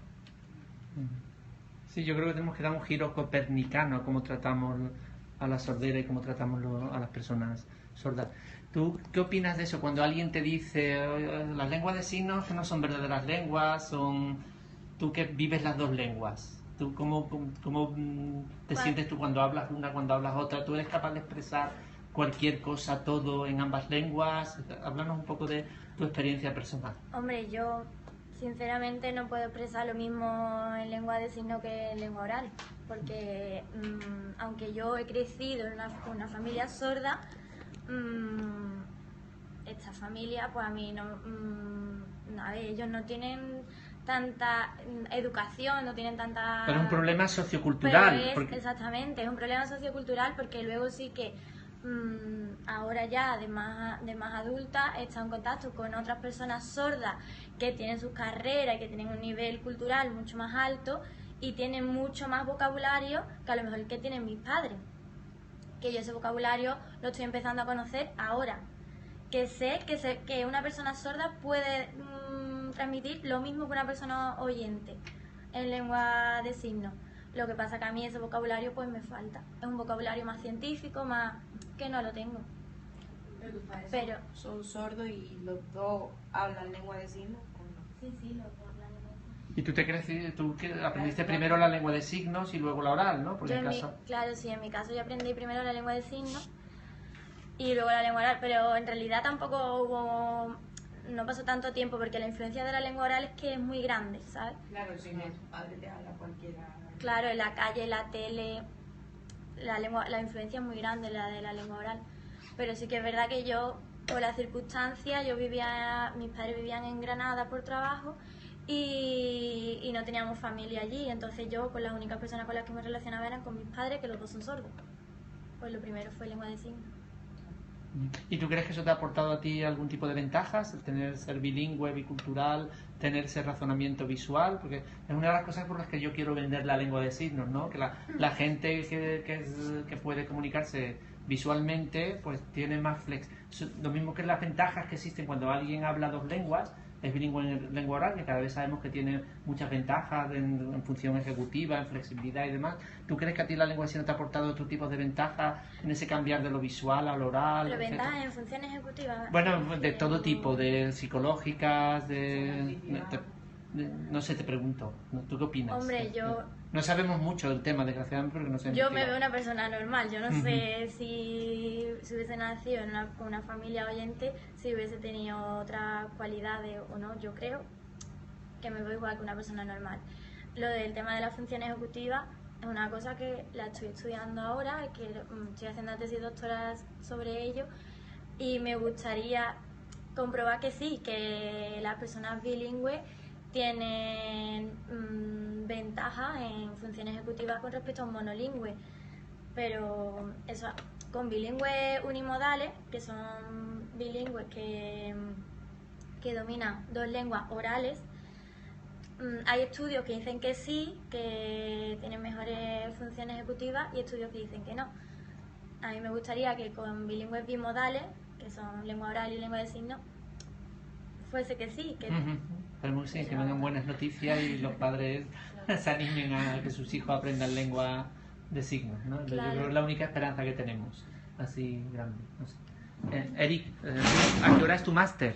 Speaker 2: Sí, yo creo que tenemos que dar un giro copernicano a cómo tratamos a la sordera y cómo tratamos a las personas sordas. ¿Tú qué opinas de eso cuando alguien te dice las lenguas de signos que no son verdaderas lenguas, tú que vives las dos lenguas? ¿Tú cómo te sientes tú cuando hablas una, cuando hablas otra? ¿Tú eres capaz de expresar cualquier cosa, todo en ambas lenguas? Háblanos un poco de tu experiencia personal.
Speaker 7: Hombre, yo sinceramente no puedo expresar lo mismo en lengua de signos que en lengua oral, porque aunque yo he crecido en una familia sorda, esta familia, pues a mí no, a ver, ellos no tienen tanta educación, no tienen tanta...
Speaker 2: Pero es un problema sociocultural.
Speaker 7: Exactamente, es un problema sociocultural porque luego sí que ahora ya de más adulta he estado en contacto con otras personas sordas que tienen sus carreras y que tienen un nivel cultural mucho más alto y tienen mucho más vocabulario que a lo mejor el que tienen mis padres. Que yo ese vocabulario lo estoy empezando a conocer ahora. Que sé que una persona sorda puede transmitir lo mismo que una persona oyente en lengua de signos. Lo que pasa que a mí ese vocabulario pues me falta. Es un vocabulario más científico, más que no lo tengo.
Speaker 12: Pero son sordos y los dos hablan lengua de signos.
Speaker 7: Sí, los dos hablan lengua de signos.
Speaker 2: ¿Y tú que aprendiste primero la lengua de signos y luego la oral, ¿no? Porque
Speaker 7: claro, sí, en mi caso yo aprendí primero la lengua de signos y luego la lengua oral, pero en realidad tampoco no pasó tanto tiempo porque la influencia de la lengua oral es que es muy grande, ¿sabes?
Speaker 12: Claro, si no, tu padre te habla cualquiera.
Speaker 7: Claro, en la calle, en la tele, la influencia es muy grande, la de la lengua oral. Pero sí que es verdad que yo, por las circunstancias, mis padres vivían en Granada por trabajo y no teníamos familia allí. Entonces yo, con las únicas personas con las que me relacionaba eran con mis padres, que los dos son sordos. Pues lo primero fue lengua de signos.
Speaker 2: ¿Y tú crees que eso te ha aportado a ti algún tipo de ventajas? El ser bilingüe, bicultural, tener ese razonamiento visual, porque es una de las cosas por las que yo quiero vender la lengua de signos, ¿no? Que la gente que puede comunicarse visualmente, pues tiene más lo mismo que las ventajas que existen cuando alguien habla dos lenguas, es bilingüe en lengua oral, que cada vez sabemos que tiene muchas ventajas en función ejecutiva, en flexibilidad y demás. ¿Tú crees que a ti la lengua de signos te ha aportado otro tipo de ventajas en ese cambiar de lo visual a lo oral?
Speaker 7: Pero ventajas en función ejecutiva.
Speaker 2: Bueno, de todo tipo, de psicológicas, no sé, te pregunto, ¿tú qué opinas?
Speaker 7: Hombre, yo...
Speaker 2: No sabemos mucho del tema, desgraciadamente, porque no sé.
Speaker 7: Yo me veo una persona normal, yo no sé si hubiese nacido en una familia oyente, si hubiese tenido otras cualidades o no, yo creo que me veo igual que una persona normal. Lo del tema de la función ejecutiva es una cosa que la estoy estudiando ahora, que estoy haciendo tesis doctoral sobre ello y me gustaría comprobar que sí, que las personas bilingües tienen ventajas en funciones ejecutivas con respecto a un monolingüe, pero eso, con bilingües unimodales, que son bilingües que dominan dos lenguas orales, hay estudios que dicen que sí, que tienen mejores funciones ejecutivas y estudios que dicen que no. A mí me gustaría que con bilingües bimodales, que son lengua oral y lengua de signos, fuese que sí, que...
Speaker 2: Pero sí, que vengan buenas noticias y los padres se animen a que sus hijos aprendan lengua de signos, ¿no? Claro. Yo creo que es la única esperanza que tenemos, así grande. No sé. Eric, ¿a qué hora es tu máster?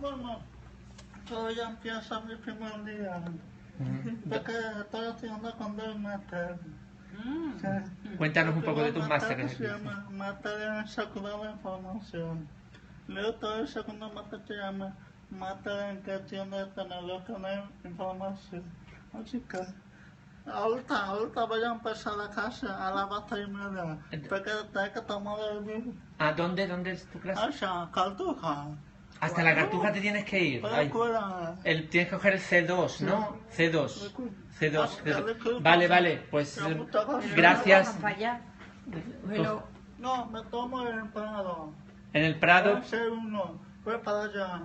Speaker 1: Bueno, todavía empieza mi primer día, porque estoy estudiando con dos másteres.
Speaker 2: Cuéntanos un poco de tus másteres.
Speaker 1: Se llama Máster en Seguridad de Información. Luego todo el segundo máster se llama Máster en Gestión de Tecnología de Información. Así que ahorita voy a empezar la clase a las 2:30, porque tengo que tomar el bus.
Speaker 2: ¿A dónde es tu clase?
Speaker 1: Hacia Cartuja.
Speaker 2: Hasta la Cartuja te tienes que ir. Tienes que coger el C2, ¿no? C2. Vale, pues gracias.
Speaker 1: No, me tomo en el Prado.
Speaker 2: En el Prado.
Speaker 1: Voy para allá.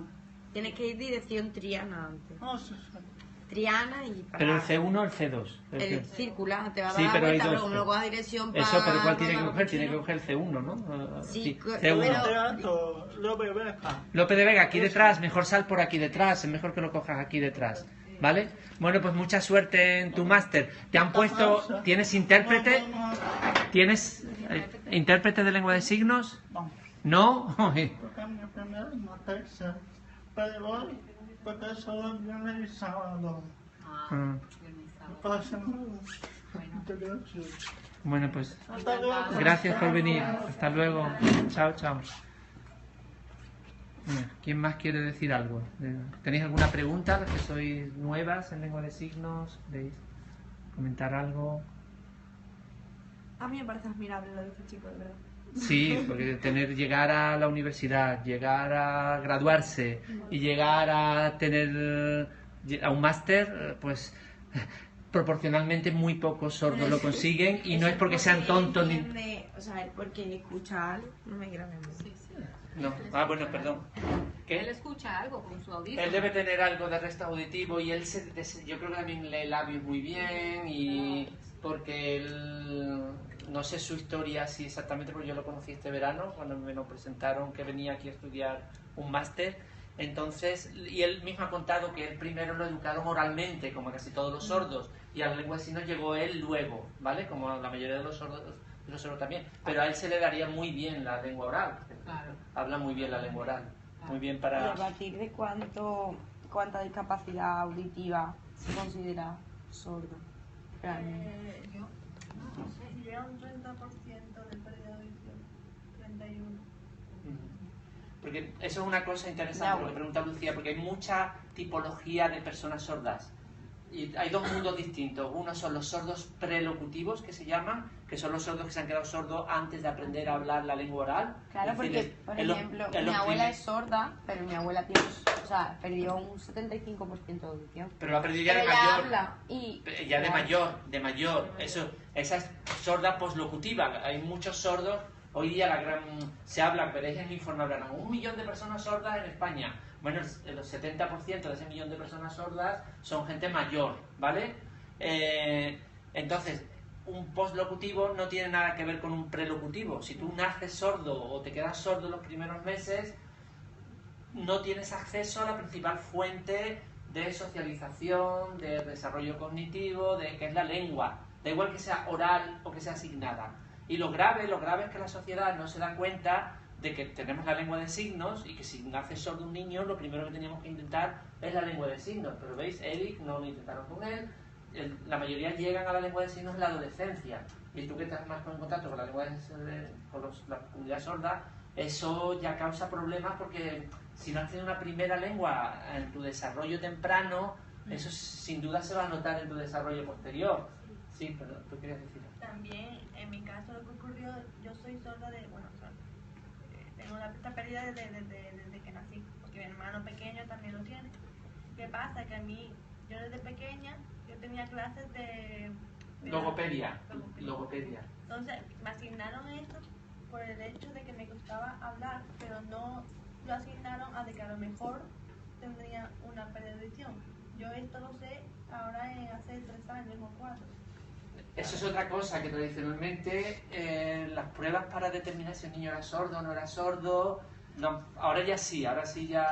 Speaker 12: Tienes que ir dirección Triana antes.
Speaker 1: No, sí.
Speaker 12: Triana y para...
Speaker 2: Pero el C1 o el C2.
Speaker 12: El circular, te va a dar
Speaker 2: Sí,
Speaker 12: la
Speaker 2: pero hay
Speaker 12: vuelta,
Speaker 2: dos.
Speaker 12: pero como lo cojas dirección para...
Speaker 2: Eso, pero ¿cuál tiene que coger? Tiene que coger el C1, ¿no?
Speaker 12: Sí,
Speaker 2: C1.
Speaker 1: López Vega.
Speaker 2: López de Vega, aquí detrás, mejor sal por aquí detrás, es mejor que lo cojas aquí detrás, ¿vale? Bueno, pues mucha suerte en tu máster. ¿Te han puesto, tienes intérprete? ¿Tienes intérprete de lengua de signos? ¿No?
Speaker 1: Porque mi primera materia, pero hoy, porque solo viene el sábado.
Speaker 2: Mm. Bueno, pues
Speaker 1: Hasta luego.
Speaker 2: gracias por venir. Hasta luego. Chao, chao. ¿Quién más quiere decir algo? ¿Tenéis alguna pregunta? Los que sois nuevas en lengua de signos, ¿queréis comentar algo?
Speaker 5: A mí me parece admirable lo de este chico, de verdad.
Speaker 2: Sí, porque llegar a la universidad, llegar a graduarse y llegar a tener a un máster, pues proporcionalmente muy pocos sordos lo consiguen y no es porque sean tontos ni...
Speaker 12: O sea, porque escucha algo, no me grabes.
Speaker 2: No, bueno, perdón. ¿Qué?
Speaker 3: Él escucha algo con su audífono.
Speaker 2: Él debe tener algo de resto auditivo y él yo creo que también lee labios muy bien y porque él, no sé su historia así exactamente porque yo lo conocí este verano cuando me lo presentaron que venía aquí a estudiar un máster. Entonces, y él mismo ha contado que él primero lo educaron oralmente, como casi todos los sordos, y a la lengua de signos llegó él luego, ¿vale? Como la mayoría de los sordos también. Pero a él se le daría muy bien la lengua oral.
Speaker 12: Claro.
Speaker 2: Habla muy bien la lengua oral. Muy bien
Speaker 12: ¿Y
Speaker 2: para...
Speaker 12: a partir de cuánta discapacidad auditiva se considera sordo?
Speaker 10: Yo no sé, llega un 30% de pérdida de audición, 31%.
Speaker 2: Porque eso es una cosa interesante lo que pregunta Lucía, porque hay mucha tipología de personas sordas. Y hay dos mundos distintos. Uno son los sordos prelocutivos, que se llaman, que son los sordos que se han quedado sordos antes de aprender a hablar la lengua oral.
Speaker 12: Claro, porque, por ejemplo, mi abuela es sorda, pero mi abuela tiene, o sea, perdió un 75% de audición.
Speaker 2: Pero ha perdido ya de
Speaker 12: Pero ella
Speaker 2: mayor.
Speaker 12: habla y...
Speaker 2: Ya de mayor. Esa es sorda poslocutiva. Hay muchos sordos. Hoy día se habla, veréis en mi informe, hablan 1 millón de personas sordas en España. Bueno, el 70% de ese millón de personas sordas son gente mayor, ¿vale? Entonces, un poslocutivo no tiene nada que ver con un prelocutivo. Si tú naces sordo o te quedas sordo los primeros meses, no tienes acceso a la principal fuente de socialización, de desarrollo cognitivo, que es la lengua. Da igual que sea oral o que sea asignada. Y lo grave es que la sociedad no se da cuenta de que tenemos la lengua de signos y que si nace sordo un niño, lo primero que teníamos que intentar es la lengua de signos. Pero veis, Eric no lo intentaron con él. La mayoría llegan a la lengua de signos en la adolescencia. Y tú que estás más en contacto con la lengua la comunidad sorda, eso ya causa problemas porque si no has tenido una primera lengua en tu desarrollo temprano, eso sin duda se va a notar en tu desarrollo posterior. Sí, pero tú querías decir.
Speaker 10: También, en mi caso, lo que ocurrió, yo soy sorda tengo esta pérdida desde que nací, porque mi hermano pequeño también lo tiene. ¿Qué pasa? Que a mí, yo desde pequeña, yo tenía clases de...
Speaker 2: Logopedia.
Speaker 10: Entonces, me asignaron esto por el hecho de que me gustaba hablar, pero no lo asignaron a de que a lo mejor tendría una pérdida de audición. Yo esto lo sé ahora hace 3 años o 4.
Speaker 2: Eso es otra cosa, que tradicionalmente las pruebas para determinar si un niño era sordo o no era sordo, no, ahora sí ya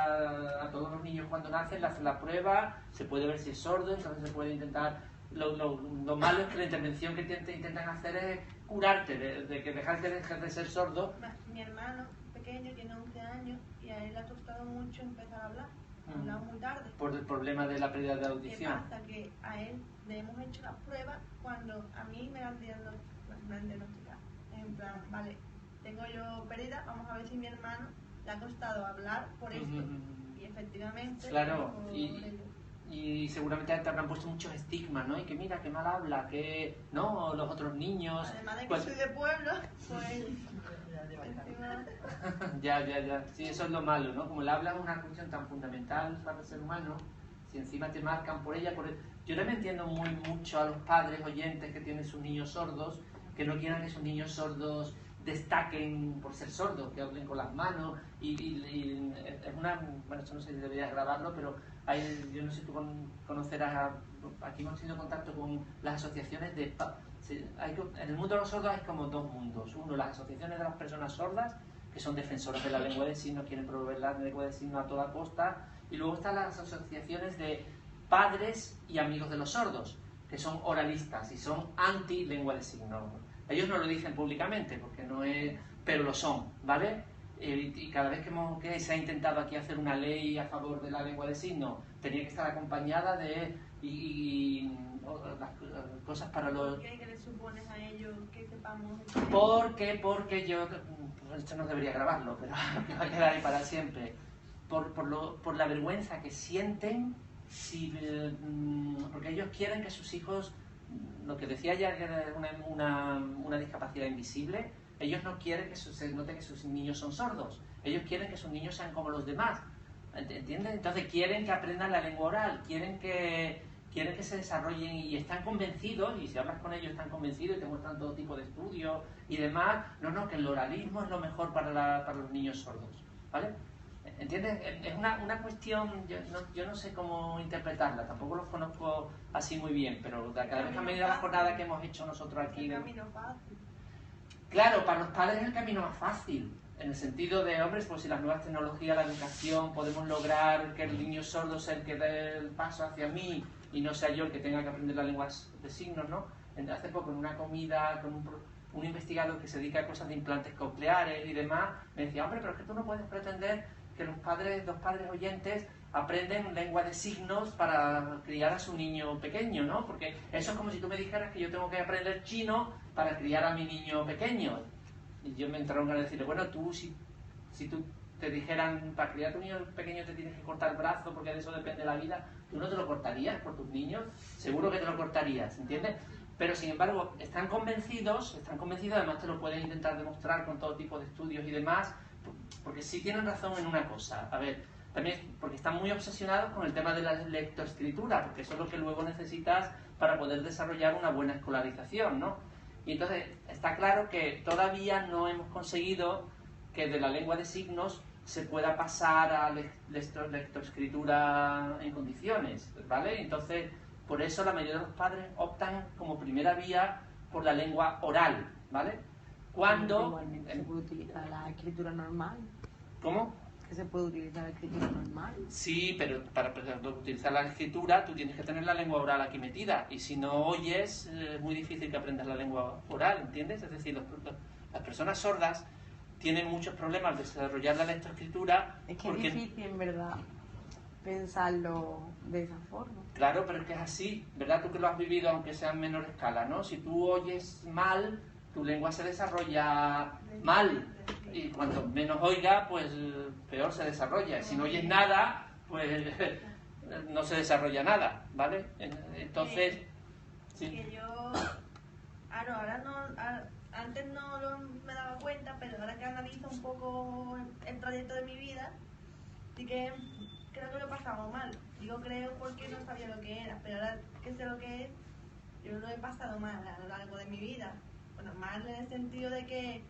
Speaker 2: a todos los niños cuando nacen le hacen la prueba, se puede ver si es sordo, entonces se puede intentar, lo malo es que la intervención que intentan hacer es curarte, de que dejar de ser sordo.
Speaker 10: Mi hermano pequeño tiene 11 años y a él le ha costado mucho empezar a hablar. Hablaba muy tarde.
Speaker 2: Por el problema de la pérdida de audición.
Speaker 10: ¿Qué pasa? Que a él le hemos hecho la prueba cuando a mí me han diagnosticado. En plan, vale, tengo yo pérdida, vamos a ver si mi hermano le ha costado hablar por esto. Y efectivamente...
Speaker 2: Claro, y seguramente te habrán puesto muchos estigmas, ¿no? Y que mira, que mal habla, que... ¿no? Los otros niños...
Speaker 10: Además de que soy de pueblo, pues...
Speaker 2: Ya. Sí, eso es lo malo, ¿no? Como el habla es una cuestión tan fundamental para el ser humano, si encima te marcan por ella... Yo no me entiendo mucho a los padres oyentes que tienen sus niños sordos, que no quieran que sus niños sordos destaquen por ser sordos, que hablen con las manos, y es una... Bueno, esto no sé si debería grabarlo, pero yo no sé si tú conocerás, aquí hemos tenido contacto con las asociaciones de... en el mundo de los sordos hay como dos mundos. Uno, las asociaciones de las personas sordas, que son defensoras de la lengua de signos, quieren promover la lengua de signos a toda costa, y luego están las asociaciones de padres y amigos de los sordos, que son oralistas y son anti-lengua de signos. Ellos no lo dicen públicamente, porque no es, pero lo son, ¿vale? Y cada vez que se ha intentado aquí hacer una ley a favor de la lengua de signos, tenía que estar acompañada de las cosas para los...
Speaker 5: ¿Qué les supones a ellos que sepamos?
Speaker 2: Porque yo... Esto no debería grabarlo, pero que va a quedar ahí para siempre. Por la vergüenza que sienten, porque ellos quieren que sus hijos... Lo que decía ya que era una discapacidad invisible, ellos no quieren que se note que sus niños son sordos. Ellos quieren que sus niños sean como los demás. ¿Entiendes? Entonces quieren que aprendan la lengua oral, quieren que se desarrollen y están convencidos, y si hablas con ellos están convencidos y te muestran todo tipo de estudios y demás, que el oralismo es lo mejor para los niños sordos, ¿vale? ¿Entiendes? Es una cuestión, yo no sé cómo interpretarla, tampoco los conozco así muy bien, pero cada vez que han venido a la jornada que hemos hecho nosotros aquí...
Speaker 5: El camino fácil.
Speaker 2: Claro, para los padres es el camino más fácil, en el sentido de, hombres, pues si las nuevas tecnologías, la educación, podemos lograr que el niño sordo sea el que dé el paso hacia mí y no sea yo el que tenga que aprender las lenguas de signos, ¿no? Hace poco en una comida con un investigador que se dedica a cosas de implantes cocleares y demás, me decía, hombre, pero es que tú no puedes pretender que dos padres oyentes aprenden lengua de signos para criar a su niño pequeño, ¿no? Porque eso es como si tú me dijeras que yo tengo que aprender chino para criar a mi niño pequeño. Y yo me entraron a decirle, bueno, tú si tú te dijeran, para criar a tu niño pequeño te tienes que cortar el brazo porque de eso depende la vida, ¿tú no te lo cortarías por tus niños? Seguro que te lo cortarías, ¿entiendes? Pero sin embargo, están convencidos, además te lo pueden intentar demostrar con todo tipo de estudios y demás, porque sí tienen razón en una cosa, a ver, también porque están muy obsesionados con el tema de la lectoescritura, porque eso es lo que luego necesitas para poder desarrollar una buena escolarización, ¿no? Y entonces está claro que todavía no hemos conseguido que de la lengua de signos se pueda pasar a lectoescritura en condiciones, ¿vale? Entonces, por eso la mayoría de los padres optan como primera vía por la lengua oral, ¿vale? Cuando...
Speaker 14: Igualmente se puede utilizar la escritura normal.
Speaker 2: ¿Cómo?
Speaker 14: Que se puede utilizar la escritura normal.
Speaker 2: Sí, pero para utilizar la escritura tú tienes que tener la lengua oral aquí metida, y si no oyes es muy difícil que aprendas la lengua oral, ¿entiendes? Es decir, las personas sordas tienen muchos problemas de desarrollar la lectoescritura.
Speaker 14: Es que es difícil, en verdad, pensarlo de esa forma.
Speaker 2: Claro, pero es que es así, ¿verdad? Tú que lo has vivido, aunque sea en menor escala, ¿no? Si tú oyes mal, tu lengua se desarrolla mal, y cuanto menos oiga, pues peor se desarrolla. Si no oyes nada, pues no se desarrolla nada, ¿vale? Entonces... Sí.
Speaker 5: Que yo... ahora no... Antes no me daba cuenta, pero ahora que analizo un poco el trayecto de mi vida, sí que creo que lo he pasado mal. Digo creo porque no sabía lo que era, pero ahora que sé lo que es, yo lo he pasado mal a lo largo de mi vida. Bueno, mal en el sentido de que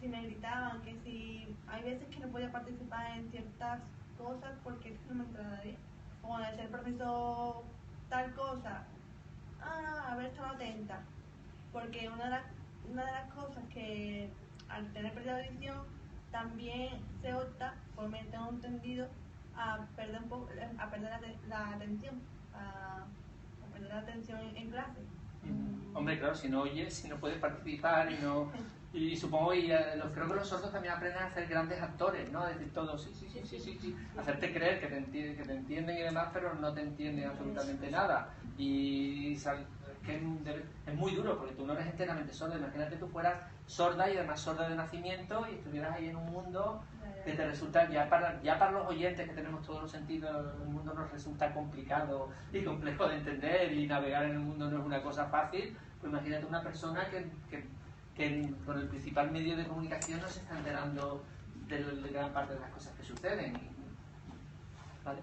Speaker 5: si me gritaban, que si hay veces que no podía participar en ciertas cosas porque no me entraba bien. Como de ser profesor tal cosa, haber estado atenta. Porque una de las cosas que al tener pérdida de audición también se opta, por me tengo entendido, a perder la atención, a perder la atención en clase.
Speaker 2: Hombre, claro, si no oyes, si no puedes participar y supongo, creo que los sordos también aprenden a ser grandes actores, ¿no? A decir todo, sí, hacerte creer que te entienden y demás, pero no te entienden absolutamente nada. Y que es muy duro, porque tú no eres enteramente sorda. Imagínate tú fueras sorda y además sorda de nacimiento y estuvieras ahí en un mundo que te resulta, ya para los oyentes que tenemos todos los sentidos, el mundo nos resulta complicado y complejo de entender, y navegar en el mundo no es una cosa fácil. Pues imagínate una persona que con el principal medio de comunicación no se está enterando de gran parte de las cosas que suceden, ¿vale?